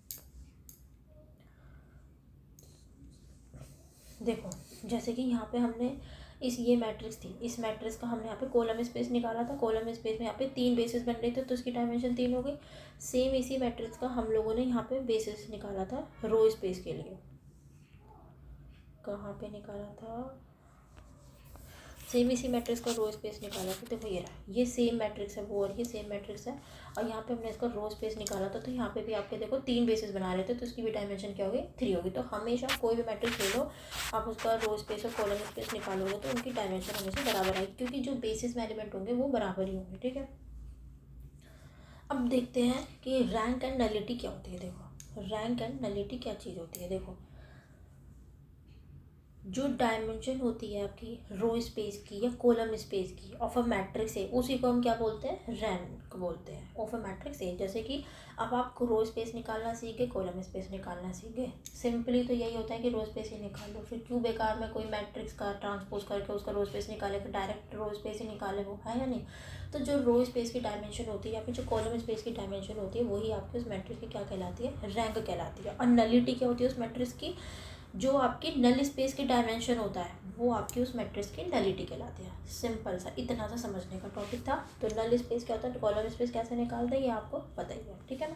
देखो जैसे कि यहाँ पे हमने ये मैट्रिक्स थी, इस मैट्रिक्स का हमने यहाँ पे कॉलम स्पेस निकाला था, कॉलम स्पेस में यहाँ पे 3 बेसिस बन रहे थे, तो इसकी डायमेंशन 3 हो गई। सेम इसी मैट्रिक्स का हम लोगों ने यहाँ पे बेसिस निकाला था रो स्पेस के लिए, कहाँ पे निकाला था, सेम इसी मैट्रिक्स का रो स्पेस निकाला था, देखो ये रहा, ये सेम मैट्रिक्स है वो, और ये सेम मैट्रिक्स है, और यहाँ पे हमने इसका रो स्पेस निकाला था, तो यहाँ पे भी आपके देखो 3 बेसिस बना रहे थे, तो इसकी भी डायमेंशन क्या होगी, 3 होगी। तो हमेशा कोई भी मैट्रिक्स ले लो, आप उसका रो स्पेस और कॉलम स्पेस निकालोगे तो उनकी डायमेंशन हमेशा बराबर आएगी, क्योंकि जो बेसिस में एलिमेंट होंगे वो बराबर ही होंगे। ठीक है, अब देखते हैं कि रैंक एंड नलिटी क्या होती है। देखो रैंक एंड नलिटी क्या चीज़ होती है, देखो जो डायमेंशन होती है आपकी रो स्पेस की या कॉलम स्पेस की ऑफ अ मैट्रिक्स ए, उसी को हम क्या बोलते हैं, रैंक बोलते हैं ऑफ अ मैट्रिक्स ए। जैसे कि अब आप रो स्पेस निकालना सीख गए, कॉलम स्पेस निकालना सीख गए, सिंपली तो यही होता है कि रो स्पेस ही निकाल लो। फिर क्यों बेकार में कोई मैट्रिक्स का ट्रांसपोज करके उसका रो स्पेस निकाले, फिर डायरेक्ट रो स्पेस ही निकाले, वो है या नहीं। तो जो रो स्पेस की डायमेंशन होती है या फिर जो कॉलम स्पेस की डायमेंशन होती है, वही आपकी उस मैट्रिक्स की क्या कहलाती है, रैंक कहलाती है। और नलिटी क्या होती है उस मैट्रिक्स की, जो आपकी नल स्पेस की डायमेंशन होता है वो आपकी उस मैट्रिक्स की नलिटी कहलाती है। सिंपल सा, इतना सा समझने का टॉपिक था। तो नल स्पेस क्या होता है, कॉलम स्पेस कैसे निकालते हैं, ये आपको पता ही है, ठीक है ना।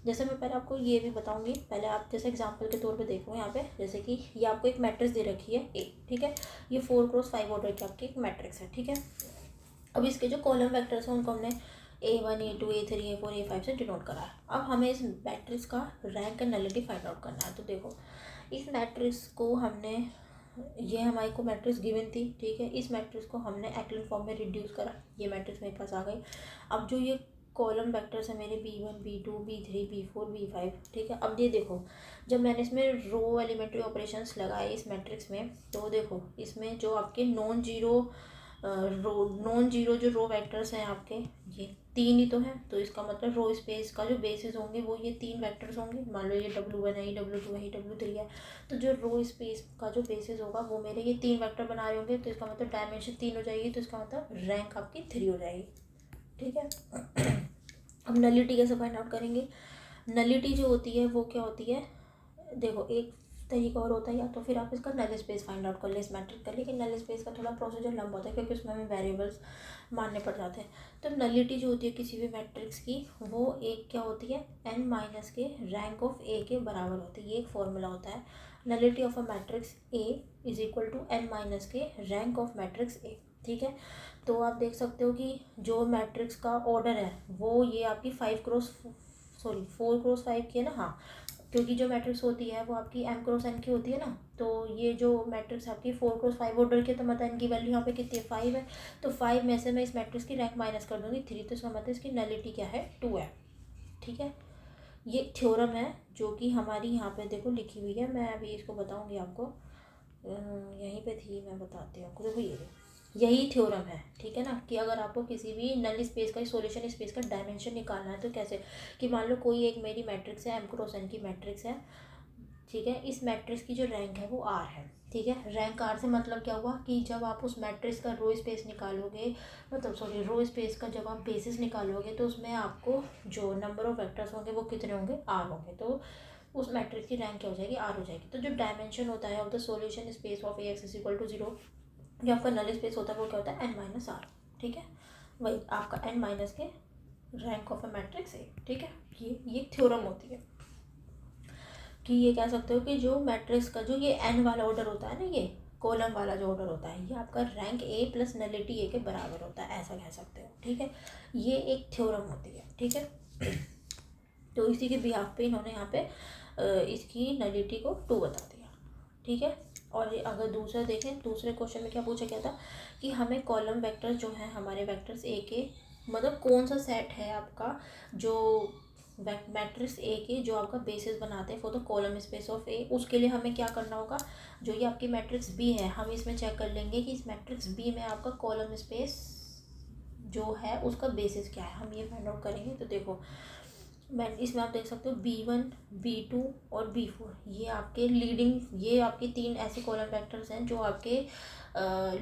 जैसे मैं पहले आपको ये भी बताऊंगी, पहले आप जैसे एग्जांपल के तौर पे देखो यहाँ पे, जैसे कि ये आपको एक मैट्रिक्स दे रखी है ए, ठीक है। ये 4x5 ऑर्डर की आपकी एक मैट्रिक्स है, ठीक है। अब इसके जो कॉलम वेक्टर्स हैं उनको हमने A1 A2 A3 A4 A5 से डिनोट करा है। अब हमें इस मैट्रिक्स का rank and nullity find out करना है। तो देखो, इस मैट्रिक्स को हमने, ये हमारे को मैट्रिक्स गिवन थी, ठीक है। इस मैट्रिक्स को हमने एक्लन फॉर्म में रिड्यूस करा, ये मैट्रिक्स मेरे पास आ गई। अब जो ये कॉलम वेक्टर्स है मेरे B1 B2 B3 B4 B5, ठीक है। अब ये देखो, जब मैंने इसमें रो एलिमेंट्री ऑपरेशंस लगाए इस मैट्रिक्स में, तो देखो इसमें जो आपके नॉन जीरो जो रो वेक्टर्स हैं आपके, ये 3 ही तो हैं। तो इसका मतलब रो स्पेस का जो बेसिस होंगे वो ये 3 वेक्टर्स होंगे। मान लो ये W1 है, W2 है, W3 है। तो जो रो स्पेस का जो बेसिस होगा वो मेरे ये 3 वेक्टर बना रहे होंगे। तो इसका मतलब डायमेंशन 3 हो जाएगी, तो इसका मतलब रैंक आपकी 3 हो जाएगी, ठीक है। अब नलिटी कैसे फाइंड आउट करेंगे, नलिटी जो होती है वो क्या होती है, देखो एक तरीका और होता है, या तो फिर आप इसका नल स्पेस फाइंड आउट कर ले इस मैट्रिक का। लेकिन नल स्पेस का थोड़ा प्रोसीजर लंबा होता है क्योंकि उसमें हमें वेरिएबल्स मानने पड़ जाते हैं। तो नलिटी जो होती है किसी भी मैट्रिक्स की, वो एक क्या होती है, n माइनस के रैंक ऑफ ए के बराबर होती है। ये एक फॉर्मूला होता है, nullity of a matrix A is equal to n minus के रैंक ऑफ मैट्रिक्स ए, ठीक है। तो आप देख सकते हो कि जो मैट्रिक्स का ऑर्डर है वो ये आपकी 4x5 की है ना, हाँ, क्योंकि जो मैट्रिक्स होती है वो आपकी m×n की होती है ना। तो ये जो मैट्रिक्स आपकी 4x5 ऑर्डर की, तो मतलब इनकी वैल्यू यहाँ पे कितनी है, 5 है। तो 5 में से मैं इस मैट्रिक्स की रैंक माइनस कर दूंगी 3, तो इसका मतलब इसकी नलिटी क्या है, 2 है, ठीक है। ये थ्योरम है जो कि हमारी यहाँ पे देखो लिखी हुई है, मैं अभी इसको बताऊँगी आपको, यहीं पे थी, मैं बताती हूँ आपको। देखो ये यही थ्योरम है, ठीक है ना, कि अगर आपको किसी भी नल स्पेस का सॉल्यूशन स्पेस का डायमेंशन निकालना है तो कैसे, कि मान लो कोई एक मेरी मैट्रिक्स है, m×n की मैट्रिक्स है, ठीक है। इस मैट्रिक्स की जो रैंक है वो R है, ठीक है। रैंक R से मतलब क्या हुआ कि जब आप उस मैट्रिक्स का रो स्पेस निकालोगे, मतलब सॉरी रो स्पेस का जब आप बेसिस निकालोगे, तो उसमें आपको जो नंबर ऑफ वेक्टर्स होंगे वो कितने होंगे, R होंगे। तो उस मैट्रिक्स की रैंक क्या हो जाएगी, R हो जाएगी। तो जो डायमेंशन होता है of the solution space of Ax is equal to 0, जो आपका नल स्पेस होता है वो क्या होता है, n-r, ठीक है। वही आपका n माइनस के rank of a matrix A, ठीक है। ये थ्योरम होती है कि ये कह सकते हो कि जो मैट्रिक्स का जो ये n वाला ऑर्डर होता है ना, ये कॉलम वाला जो ऑर्डर होता है, ये आपका रैंक ए प्लस नलिटी ए के बराबर होता है, ऐसा कह सकते हो, ठीक है। ये एक थ्योरम होती है, ठीक है। तो इसी के बिहाफ पे इन्होंने यहाँ पे इसकी नलिटी को 2 बता दिया, ठीक है। और अगर दूसरा देखें, दूसरे क्वेश्चन में क्या पूछा गया था कि हमें कॉलम वेक्टर्स जो हैं हमारे वेक्टर्स ए के, मतलब कौन सा सेट है आपका जो मैट्रिक्स ए के जो आपका बेसिस बनाते हैं for the column space of A, उसके लिए हमें क्या करना होगा, जो ये आपकी मैट्रिक्स बी है, हम इसमें चेक कर लेंगे कि इस मैट्रिक्स बी में आपका कॉलम स्पेस जो है उसका बेसिस क्या है, हम ये फाइंड आउट करेंगे। तो देखो मैं इसमें आप देख सकते हो B1 B2 और B4, ये आपके लीडिंग, ये आपके 3 ऐसे कॉलम वेक्टर्स हैं जो आपके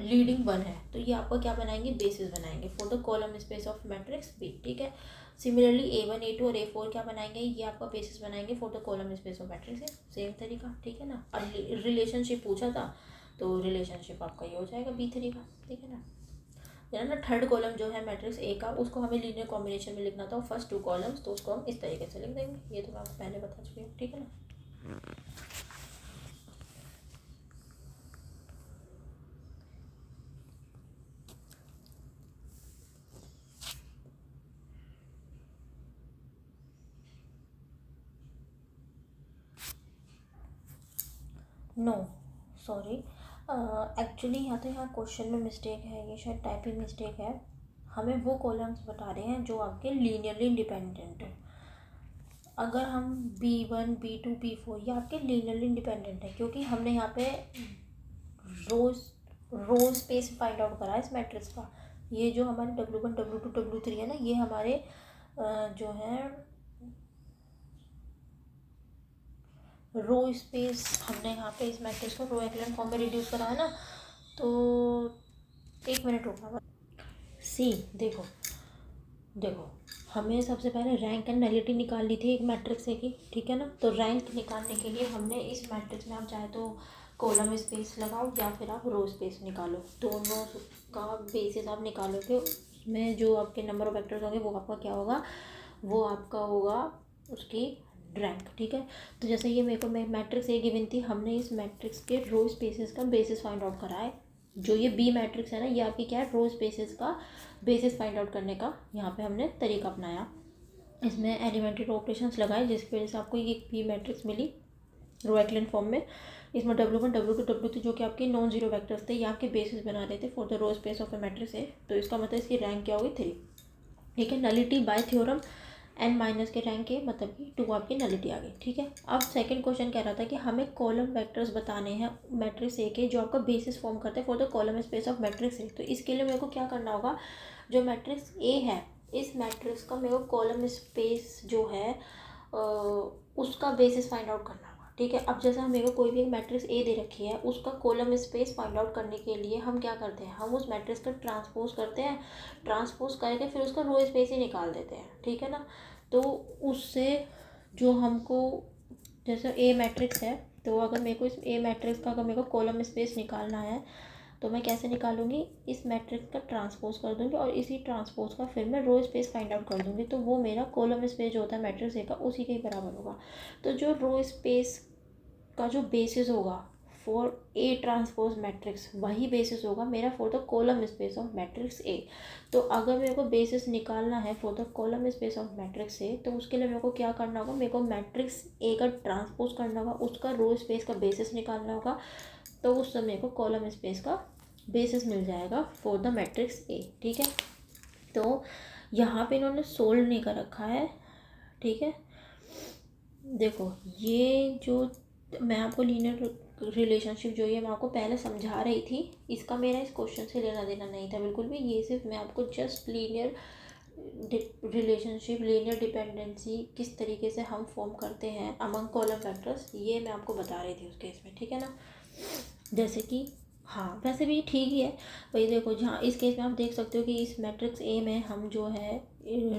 लीडिंग 1 है। तो ये आपका क्या बनाएंगे, बेसिस बनाएंगे for the column space of matrix B, ठीक है। सिमिलरली A1 A2 और A4 क्या बनाएंगे, ये आपका बेसिस बनाएंगे for the column space of matrix A, same तरीका, ठीक है ना। और रिलेशनशिप पूछा था तो रिलेशनशिप आपका ये हो जाएगा B3 का, ठीक है ना। ना थर्ड कॉलम जो है मैट्रिक्स ए का, उसको हमें लीनियर कॉम्बिनेशन में लिखना था फर्स्ट 2 कॉलम्स, तो उसको हम इस तरीके से लिख देंगे। ये तो मैं आपको पहले बता चुकी हूँ, ठीक है ना। नो सॉरी, एक्चुअली यहाँ क्वेश्चन में मिस्टेक है, ये शायद टाइपिंग मिस्टेक है। हमें वो कॉलम्स बता रहे हैं जो आपके लीनियरली इंडिपेंडेंट है। अगर हम B1 B2 B4 ये आपके लीनियरली इंडिपेंडेंट है, क्योंकि हमने यहाँ पे रोज रो स्पेस फाइंड आउट करा है इस मैट्रिक्स का। ये जो हमारे W1 W2 W3 है ना, ये हमारे जो है रो स्पेस हमने यहाँ पे इस मैट्रिक्स को रो एक्लन फॉर्म में रिड्यूस करा है ना। तो 1 मिनट रुकना। सी देखो देखो, हमें सबसे पहले रैंक एंड नलिटी निकालनी थी एक मैट्रिक्स ए की, ठीक है ना। तो रैंक निकालने के लिए हमने इस मैट्रिक्स में, आप चाहे तो कॉलम स्पेस लगाओ या फिर आप रो स्पेस निकालो, दोनों का बेसिस आप निकालोगे। उसमें जो आपके नंबर ऑफ वेक्टर्स होंगे वो आपका क्या होगा, वो आपका होगा उसकी रैंक, ठीक है। तो जैसे ये मेरे को मैट्रिक्स ए गिवन थी, हमने इस मैट्रिक्स के रो स्पेसेस का बेसिस फाइंड आउट करा है। जो ये बी मैट्रिक्स है ना, ये आपकी क्या है, रो स्पेसेस का बेसिस फाइंड आउट करने का यहाँ पे हमने तरीका अपनाया। इसमें एलिमेंट्री ऑपरेशंस लगाए जिसकी वजह से आपको ये बी मैट्रिक्स मिली रो एक्लन फॉर्म में। इसमें W1 W2 W3 जो कि आपके नॉन जीरो वेक्टर्स थे, ये आपके बेसिस बना रहे थे for the row space of A matrix A. तो इसका मतलब इसकी रैंक क्या होगी, 3, ठीक है। Nullity bye theorem n minus के रैंक के मतलब कि 2 आपकी नलिटी आ गई, ठीक है। अब सेकंड क्वेश्चन कह रहा था कि हमें कॉलम वेक्टर्स बताने हैं मैट्रिक्स ए के जो आपका बेसिस फॉर्म करते हैं for the column space of matrix A. तो इसके लिए मेरे को क्या करना होगा, जो मैट्रिक्स ए है इस मैट्रिक्स का मेरे को कॉलम स्पेस जो है उसका बेसिस फाइंड आउट करना होगा, ठीक है। अब जैसे मेरे को कोई भी एक मैट्रिक्स ए दे रखी है, उसका कॉलम स्पेस फाइंड आउट करने के लिए हम क्या करते हैं, हम उस मैट्रिक्स का ट्रांसपोज करते हैं, ट्रांसपोज करके फिर उसका रो स्पेस ही निकाल देते हैं, ठीक है ना। तो उससे जो हमको, जैसे ए मैट्रिक्स है, तो अगर मेरे को इस ए मैट्रिक्स का अगर मेरे को कॉलम स्पेस निकालना है तो मैं कैसे निकालूंगी, इस मैट्रिक्स का ट्रांसपोज कर दूंगी और इसी ट्रांसपोज का फिर मैं रो स्पेस फाइंड आउट कर दूंगी। तो वो मेरा कॉलम स्पेस जो होता है मैट्रिक्स ए का उसी के ही बराबर होगा। तो जो रो स्पेस का जो बेसिस होगा फॉर ए ट्रांसपोज मैट्रिक्स, वही बेसिस होगा मेरा for the column space of matrix A. तो अगर मेरे को बेसिस निकालना है for the column space of matrix A, तो उसके लिए मेरे को क्या करना होगा, मेरे को मैट्रिक्स ए का ट्रांसपोज करना होगा, उसका रो स्पेस का बेसिस निकालना होगा। तो उस समय को कॉलम स्पेस का बेसिस मिल जाएगा फॉर द मैट्रिक्स ए, ठीक है। तो यहाँ पे इन्होंने सोल्व नहीं कर रखा है, ठीक है। देखो ये जो मैं आपको लीनियर रिलेशनशिप जो ये मैं आपको पहले समझा रही थी, इसका मेरा इस क्वेश्चन से लेना देना नहीं था बिल्कुल भी। ये सिर्फ मैं आपको just linear relationship, linear dependency किस तरीके से हम फॉर्म करते हैं अमंग कॉलम वेक्टर्स, ये मैं आपको बता रही थी उस केस में, ठीक है ना। जैसे कि हाँ, वैसे भी ठीक ही है भाई। देखो जहाँ इस केस में आप देख सकते हो कि इस मैट्रिक्स ए में हम जो है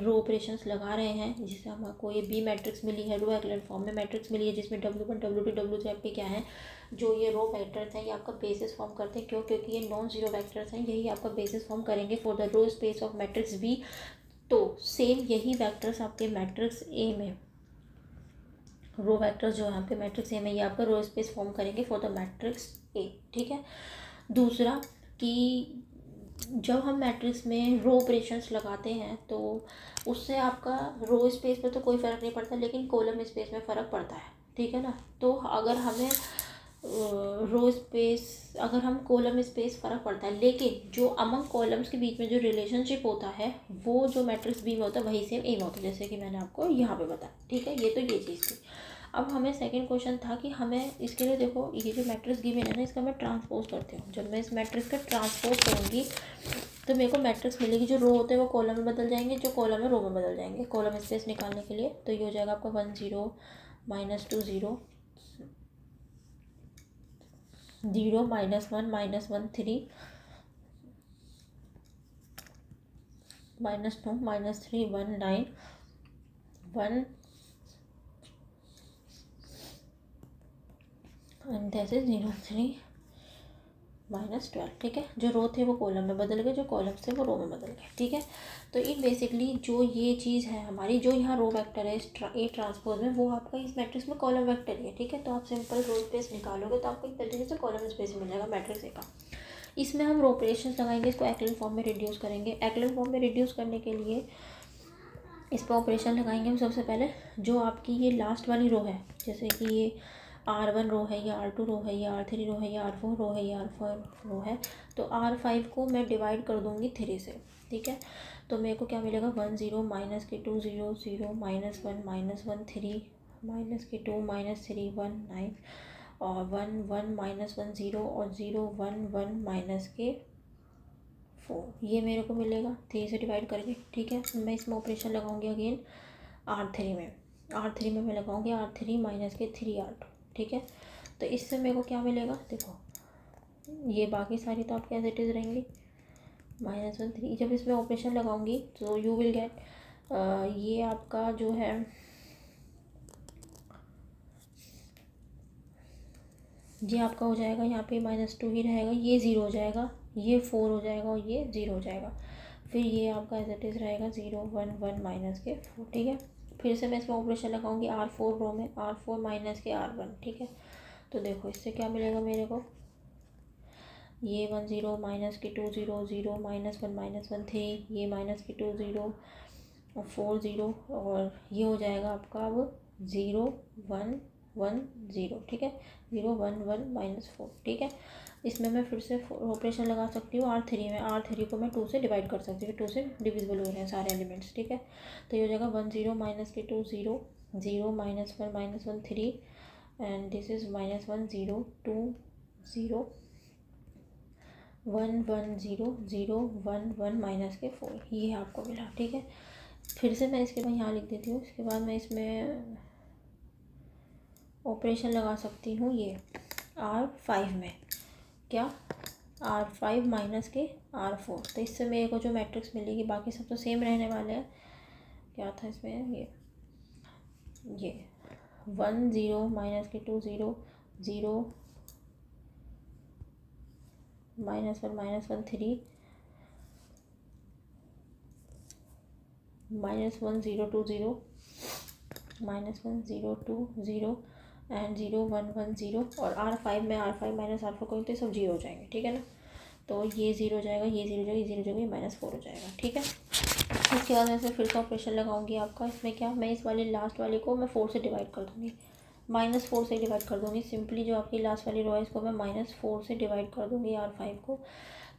रो ऑपरेशंस लगा रहे हैं, जिससे हमको ये बी मैट्रिक्स मिली है, रो एक्लन फॉर्म में मैट्रिक्स मिली है, जिसमें W1 W2 W3 आपके क्या है, जो ये रो वेक्टर्स हैं ये आपका बेसिस फॉर्म करते हैं। क्यों? क्योंकि ये नॉन जीरो वेक्टर्स हैं, यही आपका बेसिस फॉर्म करेंगे for the row space of matrix B. तो सेम यही वेक्टर्स आपके मैट्रिक्स ए में, रो वेक्टर्स जो है आपके मैट्रिक्स ए में, ये आपका रो स्पेस फॉर्म करेंगे फॉर द मैट्रिक्स ए, ठीक है। दूसरा कि जब हम मैट्रिक्स में रो ऑपरेशंस लगाते हैं तो उससे आपका रो स्पेस पे तो कोई फ़र्क नहीं पड़ता, लेकिन कॉलम स्पेस में फ़र्क पड़ता है, ठीक है ना। तो अगर हमें रो स्पेस, अगर हम कॉलम स्पेस फ़र्क पड़ता है, लेकिन जो अमंग कॉलम्स के बीच में जो रिलेशनशिप होता है वो जो मैट्रिक्स बी में होता है वही सेम ए में होता है, जैसे कि मैंने आपको यहाँ पे बताया, ठीक है। ये तो ये चीज़ थी। अब हमें सेकंड क्वेश्चन था कि हमें इसके लिए, देखो ये जो मैट्रिक्स गिवन है ना, इसका मैं ट्रांसपोज करती हूँ। जब मैं इस मैट्रिक्स का ट्रांसपोज करूँगी तो मेरे को मैट्रिक्स मिलेगी, जो रो होते हैं वो कॉलम में बदल जाएंगे, जो कॉलम है रो में बदल जाएंगे कॉलम स्पेस निकालने के लिए। तो ये हो जाएगा आपका 1 0 -2 0 0 -1 -1 3 -2 -3 1 9 1 एंड दैट इज 0 3 -12, ठीक है। जो रो थे वो कॉलम में बदल गए, जो कॉलम थे वो रो में बदल गए, ठीक है। तो इन बेसिकली जो ये चीज़ है हमारी, जो यहाँ रो वेक्टर है इस ए ट्रांसपोज में, वो आपका इस मैट्रिक्स में कॉलम वेक्टर ही है, ठीक है। तो आप सिंपल रो स्पेस निकालोगे तो आपको एक तरीके से कॉलम स्पेस मिल जाएगा मैट्रिक्स ए का। इसमें हम रो ऑपरेशन लगाएंगे, इसको एक्लन फॉर्म में रिड्यूस करेंगे। एक्लन फॉर्म में रिड्यूस करने के लिए इस पर ऑपरेशन लगाएंगे हम सबसे पहले। जो आपकी ये लास्ट वाली रो है, जैसे कि ये R1 रो है, या R2 रो है, या R3 रो है, या R4 रो है, या R4 रो है, तो R5 को मैं डिवाइड कर दूँगी 3 से, ठीक है। तो मेरे को क्या मिलेगा, 1 0 -2 0 0 -1 -1 3 -2 -3 1 9 और 1 1 माइनस 1 0 और 0 1 1 माइनस के 4, ये मेरे को मिलेगा 3 से डिवाइड करके। ठीक है, मैं इसमें ऑपरेशन लगाऊंगी अगेन R3 में। R3 में मैं लगाऊंगी R3 माइनस के 3R2। ठीक है, तो इससे मेरे को क्या मिलेगा, देखो ये बाकी सारी तो आपके एज इट इज़ रहेंगी। -1 3, जब इसमें ऑपरेशन लगाऊंगी तो यू विल गेट, ये आपका जो है ये आपका हो जाएगा यहाँ पे -2 ही रहेगा, ये 0 हो जाएगा, ये 4 हो जाएगा और ये 0 हो जाएगा। फिर ये आपका एज इट इज़ रहेगा 0 1 1 माइनस के 4। ठीक है, फिर से मैं इसमें ऑपरेशन लगाऊंगी R4 रो में, R4 माइनस के R1। ठीक है, तो देखो इससे क्या मिलेगा मेरे को, ये 1 0 माइनस के 2 0 0 -1 3, ये माइनस के 2 0 और 4 0, और ये हो जाएगा आपका अब 0 1 1 0। ठीक है, 0 1 1 -4। ठीक है, इसमें मैं फिर से ऑपरेशन लगा सकती हूँ R3 में। R3 को मैं 2 से डिवाइड कर सकती हूँ, 2 से डिविजिबल हो रहे हैं सारे एलिमेंट्स। ठीक है, तो ये हो जाएगा 1 0 माइनस के 2 0 0 -1 3, एंड दिस इज़ -1 0 2 0 1 1 0 0 1 1 माइनस के 4, ये आपको मिला। ठीक है, फिर से मैं इसके बाद यहाँ लिख देती हूँ। इसके बाद मैं इसमें ऑपरेशन लगा सकती हूँ ये R5 में, क्या R5 माइनस के R4। तो इससे मेरे को जो मैट्रिक्स मिलेगी, बाकी सब तो सेम रहने वाले हैं। क्या था इसमें, ये 1 0 माइनस के 2 0 0 -1 3 -1 0 2 0 -1 0 2 0 एंड 0 1 1 0, और R5 में R5 माइनस R4 कोई तो सब 0 हो जाएंगे। ठीक है ना, तो ये 0 हो जाएगा, ये 0 हो जाएगा, ये 0 हो जाएगा, ये -4 हो जाएगा। ठीक है, उसके बाद मैं फिर से ऑपरेशन लगाऊंगी आपका। इसमें क्या, मैं इस वाले लास्ट वाले को मैं 4 से डिवाइड कर दूँगी, -4 से डिवाइड कर दूँगी। सिंपली जो आपकी लास्ट वाली रो है इसको मैं -4 से डिवाइड कर दूँगी R5 को।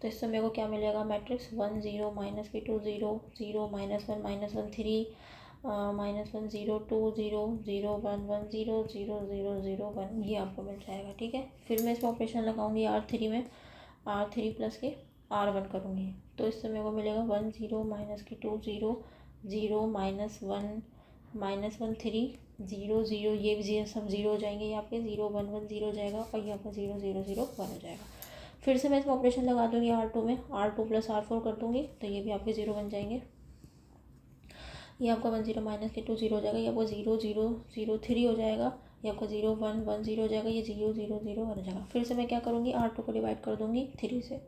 तो इससे मेरे को क्या मिलेगा, मैट्रिक्स 1 0 माइनस के 2 0 0 -1 3 -1 0 2 0 0 1 1 0 0 0 0 1, ये आपको मिल जाएगा। ठीक है, फिर मैं इसमें ऑपरेशन लगाऊंगी R3 में, R3 प्लस के R1 करूँगी। तो इससे मेरे को मिलेगा 1 0 माइनस के 2 0 0 -1 3 0 0, ये भी 0 सब 0 हो जाएंगे, ये आपके 0 1 1 0 हो जाएगा, और ये आपका 0 0 0 1 हो जाएगा। फिर से मैं इसमें ऑपरेशन लगा दूँगी R2 में, R2 प्लस R4 कर दूँगी, तो ये भी आपके 0 बन जाएंगे। ये आपका 1 0 माइनस के 2 0 हो जाएगा, ये आपका 0 0 0 3 हो जाएगा, ये आपका 0 1 1 0 हो जाएगा, ये 0 0 0 1 हो जाएगा। फिर से मैं क्या करूँगी, R2 को डिवाइड कर दूँगी 3 से,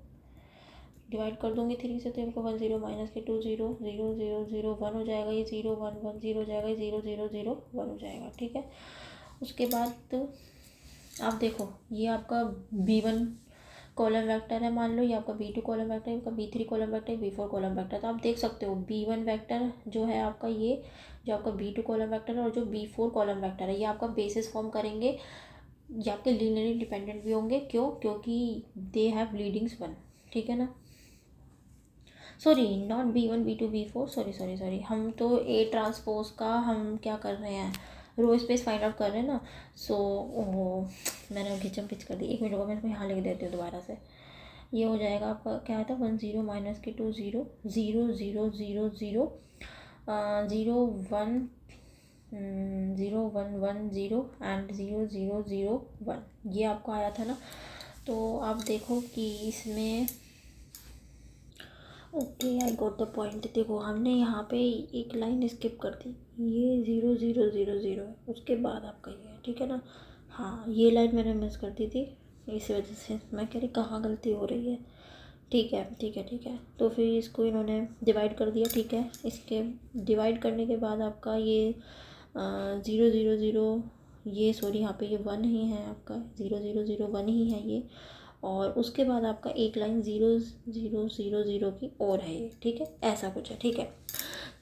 डिवाइड कर दूँगी 3 से, तो आपको 1 0 माइनस के 2 0 0 0 0 1 हो जाएगा, ये 0 1 1 0 हो जाएगा, ये 0 0 0 1 हो जाएगा। ठीक है, उसके बाद तो आप देखो, ये आपका B1 कॉलम वेक्टर है, मान लो ये आपका B2 कॉलम वेक्टर है, आपका B3 कॉलम वेक्टर है, B4 कॉलम वेक्टर है। तो आप देख सकते हो B1 वेक्टर जो है आपका, ये जो आपका B2 कॉलम वेक्टर है और जो B4 कॉलम वेक्टर है, ये आपका बेसिस फॉर्म करेंगे, ये आपके लीनियरली डिपेंडेंट भी होंगे। क्यों, क्योंकि दे हैव लीडिंग्स 1। ठीक है ना, sorry not B1 B2 B4, sorry हम तो A ट्रांसपोज का हम क्या कर रहे हैं, रो स्पेस फाइंड आउट कर रहे हैं ना। सो मैंने घिचम पिच कर दी, 1 मिनट को मैं इसको यहाँ लिख देती हूँ दोबारा से। ये हो जाएगा आपका, क्या था, 1 0 माइनस के 2 0 0 0 0 0 0 1 0 1 1 0 एंड 0 0 0 1, ये आपको आया था ना। तो आप देखो कि इसमें, okay I got the point. देखो हमने यहाँ पे एक लाइन स्किप कर दी, ये 0 0 0 0 है, उसके बाद आपका ये है। ठीक है ना, हाँ ये लाइन मैंने मिस कर दी थी, इसी वजह से मैं कह रही कहाँ गलती हो रही है। ठीक है ठीक है ठीक है, तो फिर इसको इन्होंने डिवाइड कर दिया। ठीक है, इसके डिवाइड करने के बाद आपका ये 0 0 0, ये सॉरी यहाँ पे ये 1 ही है आपका, 0 0 0 1 ही है ये, और उसके बाद आपका एक लाइन 0 0 0 0 की और है ये। ठीक है, ऐसा कुछ है। ठीक है,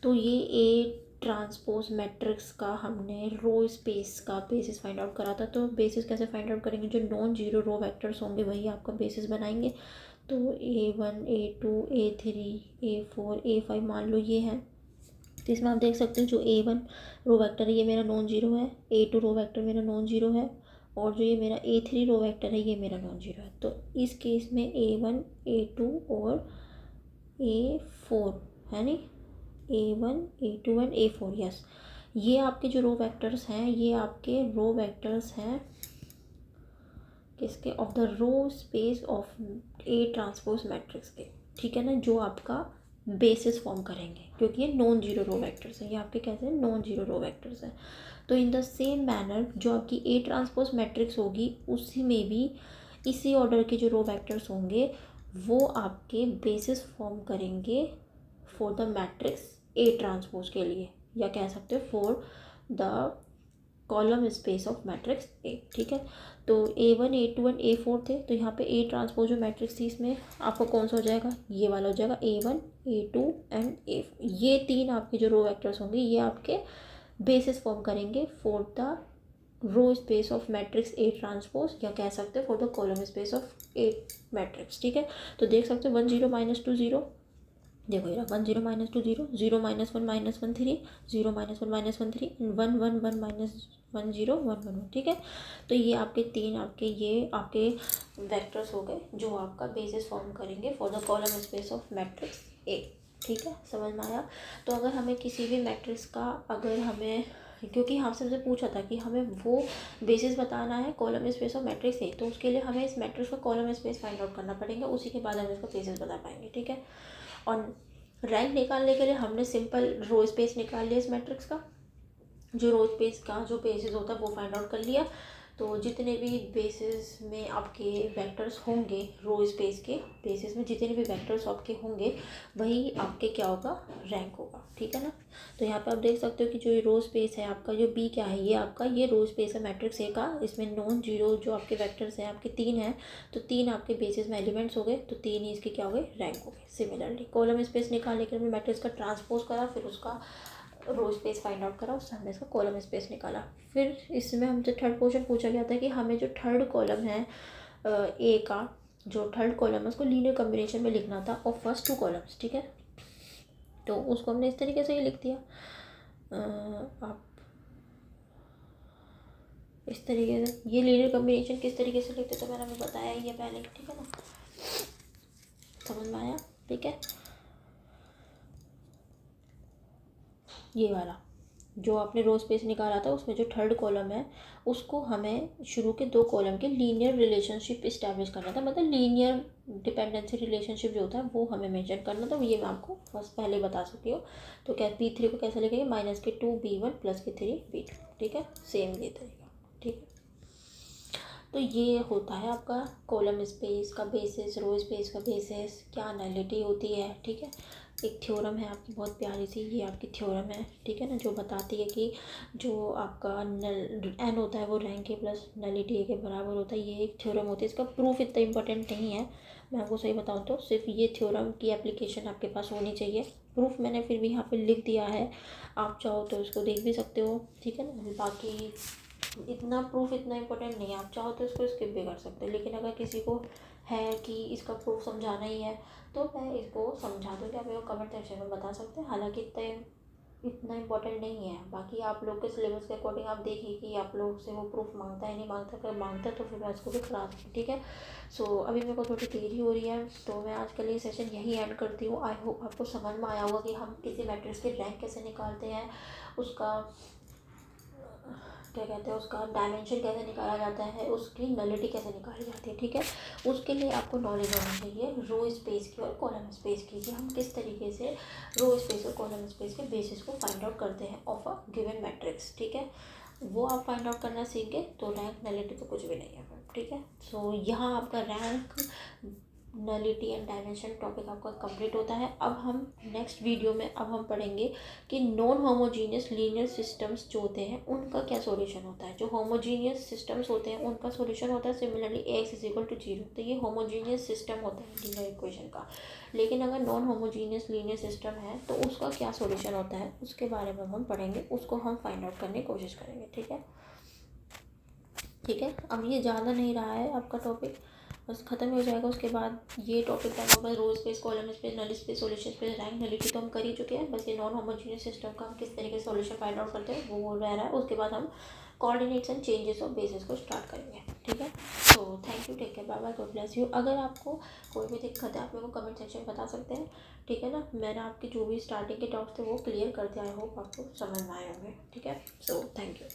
तो ये A ट्रांसपोज मैट्रिक्स का हमने रो स्पेस का बेसिस फाइंड आउट करा था। तो बेसिस कैसे फाइंड आउट करेंगे, जो नॉन जीरो रो वेक्टर्स होंगे वही आपका बेसिस बनाएंगे। तो A1 A2 A3 A4 A5 मान लो ये है, तो इसमें आप देख सकते हैं जो A1 रो वेक्टर है ये मेरा नॉन जीरो है, A2 रो वेक्टर मेरा नॉन जीरो है, और जो ये मेरा A3 रो वेक्टर है ये मेरा नॉन जीरो है। तो इस केस में A1 A2 और A4 है नी, A1 A2 and A4, yes. ये आपके जो रो वेक्टर्स हैं ये आपके रो वेक्टर्स हैं किसके, of the row space of A transpose matrix के, ठीक है ना, जो आपका बेसिस फॉर्म करेंगे, क्योंकि ये नॉन जीरो रो वेक्टर्स हैं, ये आपके कैसे हैं, नॉन जीरो रो वेक्टर्स हैं। तो इन द सेम मैनर जो आपकी A ट्रांसपोज मैट्रिक्स होगी उसी में भी इसी ऑर्डर के जो रो वेक्टर्स होंगे वो आपके बेसिस फॉर्म करेंगे for the matrix A transpose के लिए, या कह सकते हो for the column space of matrix A, ठीक है। तो A1 A2 एंड A4 थे, तो यहाँ पे A ट्रांसपोज जो मैट्रिक्स थी इसमें आपको कौन सा हो जाएगा, ये वाला हो जाएगा, A1 A2 एंड A4। ये तीन आपके जो रो वेक्टर्स होंगे ये आपके बेसिस फॉर्म करेंगे for the row space of matrix A transpose, या कह सकते हो for the column space of A matrix, ठीक है। तो देख सकते हो 1 0 -2 0, देखो ये 1 0 -2 0, 0 -1 -1 3, 0 -1 -1 3, 1 1 1 -1 0 1 1 1, ठीक है। तो ये आपके तीन आपके वेक्टर्स हो गए जो आपका बेसिस फॉर्म करेंगे for the column space of matrix A, ठीक है, समझ में आया। तो अगर हमें किसी भी मैट्रिक्स का, अगर हमें, क्योंकि हमसे मुझे पूछा था कि हमें वो बेसिस बताना है column space of matrix A, तो उसके लिए हमें इस मैट्रिक्स का कॉलम स्पेस फाइंड आउट करना पड़ेगा, उसी के बाद हम इसका बेसिस बता पाएंगे, ठीक है। और रैंक निकालने के लिए हमने सिंपल रो स्पेस निकाल लिया इस मैट्रिक्स का, जो रो स्पेस का जो बेसिस होता है वो फाइंड आउट कर लिया। तो जितने भी बेसिस में आपके वेक्टर्स होंगे, रो स्पेस के बेसिस में जितने भी वेक्टर्स आपके होंगे वही आपके क्या होगा, रैंक होगा, ठीक है ना। तो यहाँ पे आप देख सकते हो कि जो ये रो स्पेस है आपका, जो बी क्या है, ये आपका ये रो स्पेस है मैट्रिक्स ए का, इसमें नॉन जीरो जो आपके वेक्टर्स हैं आपके 3 हैं, तो 3 आपके बेसिस में एलिमेंट्स हो गए, तो 3 ही इसके क्या हो गए, रैंक हो गए। सिमिलरली कॉलम स्पेस निकालने के लिए मैट्रिक्स का ट्रांसपोज करा, फिर उसका रो स्पेस फाइंड आउट करा, उससे हमने इसका कॉलम स्पेस निकाला। फिर इसमें हमसे थर्ड क्वेश्चन पूछा गया था कि हमें जो थर्ड कॉलम है ए का, जो थर्ड कॉलम है उसको लीनियर कॉम्बिनेशन में लिखना था और फर्स्ट 2 कॉलम्स, ठीक है। तो उसको हमने इस तरीके से ही लिख दिया, आप इस तरीके से। ये लीनियर कॉम्बिनेशन किस तरीके से लिखते तो मैंने हमें बताया ही है पहले, ठीक है ना, समझ में आया, ठीक है। ये वाला जो आपने रो स्पेस निकाला था उसमें जो थर्ड कॉलम है उसको हमें शुरू के 2 कॉलम के लीनियर रिलेशनशिप इस्टेब्लिश करना था, मतलब लीनियर डिपेंडेंसी रिलेशनशिप जो होता है वो हमें मेंशन करना था। ये मैं आपको फर्स्ट पहले बता चुकी हूँ। तो क्या B3 को कैसे लिखेंगे, -2B1 + B3, ठीक है, सेम ये तरीका, ठीक है। तो ये होता है आपका कॉलम स्पेस का बेसिस, रो स्पेस का बेसिस, क्या नलिटी होती है, ठीक है। एक थ्योरम है आपकी बहुत प्यारी सी, ये आपकी थ्योरम है, ठीक है ना, जो बताती है कि जो आपका n होता है वो rank A plus nullity A के बराबर होता है। ये एक थ्योरम होती है, इसका प्रूफ इतना इंपॉर्टेंट नहीं है, मैं आपको सही बताऊँ तो सिर्फ ये थ्योरम की एप्लीकेशन आपके पास होनी चाहिए। प्रूफ मैंने फिर भी यहाँ पे लिख दिया है, आप चाहो तो इसको देख भी सकते हो, ठीक है ना। बाकी इतना प्रूफ इतना इंपॉर्टेंट नहीं है, आप चाहो तो इसको स्किप भी कर सकते हो, लेकिन अगर किसी को है कि इसका प्रूफ समझाना ही है तो मैं इसको समझा दूँगी, आप मेरे को कमेंट सेक्शन में बता सकते हैं। हालांकि इतना इंपॉर्टेंट नहीं है, बाकी आप लोग के सिलेबस के अकॉर्डिंग आप देखिए कि आप लोग से वो प्रूफ मांगता है नहीं मांगता, अगर मांगता है तो फिर मैं इसको भी करा दूँगी, ठीक है। सो अभी मेरे को थोड़ी देरी हो रही है तो मैं आज के लिए सेशन यहीं एंड करती हूँ। आई होप आपको समझ में आया होगा कि हम किसी मैट्रिक्स की रैंक कैसे निकालते हैं, उसका क्या कहते हैं, उसका डायमेंशन कैसे निकाला जाता है, उसकी नलिटी कैसे निकाली जाती है, ठीक है। उसके लिए आपको नॉलेज होनी चाहिए रो स्पेस की और कॉलम स्पेस की, कि हम किस तरीके से रो स्पेस और कॉलम स्पेस के बेसिस को फाइंड आउट करते हैं ऑफ अ गिवन मैट्रिक्स, ठीक है। वो आप फाइंड आउट करना सीख गए तो रैंक नलिटी तो कुछ भी नहीं है, ठीक है। सो यहाँ आपका rank, nullity and dimension topic आपका कंप्लीट होता है। अब हम नेक्स्ट वीडियो में अब हम पढ़ेंगे कि नॉन होमोजीनियस लीनियर सिस्टम्स जो होते हैं उनका क्या सॉल्यूशन होता है। जो होमोजीनियस सिस्टम्स होते हैं उनका सॉल्यूशन होता है सिमिलरली Ax = 0, तो ये होमोजीनियस सिस्टम होता है लीनियर इक्वेशन का। लेकिन अगर नॉन होमोजीनियस लीनियर सिस्टम है तो उसका क्या सॉल्यूशन होता है उसके बारे में हम पढ़ेंगे, उसको हम फाइंड आउट करने की कोशिश करेंगे, ठीक है, ठीक है। अब ये ज़्यादा नहीं रहा है आपका टॉपिक, बस ख़त्म हो जाएगा। उसके बाद ये टॉपिक का होगा row space, column space, null space, solution space, rank, nullity तो हम कर ही चुके हैं। बस ये नॉन होमोजीनियस सिस्टम का हम किस तरीके से सॉल्यूशन फाइंड आउट करते हैं वो रह रहा है। उसके बाद हम coordinates and changes of basis को स्टार्ट करेंगे। ठीक है, तो thank you, take care, bye bye, God bless you. अगर आपको कोई भी दिक्कत है आप मेरे को कमेंट सेक्शन में बता सकते हैं। ठीक है ना, मैंने आपके जो भी स्टार्टिंग के डाउट्स थे वो क्लियर कर दिया। आई होप आपको समझ में आए होंगे। ठीक है, सो थैंक यू।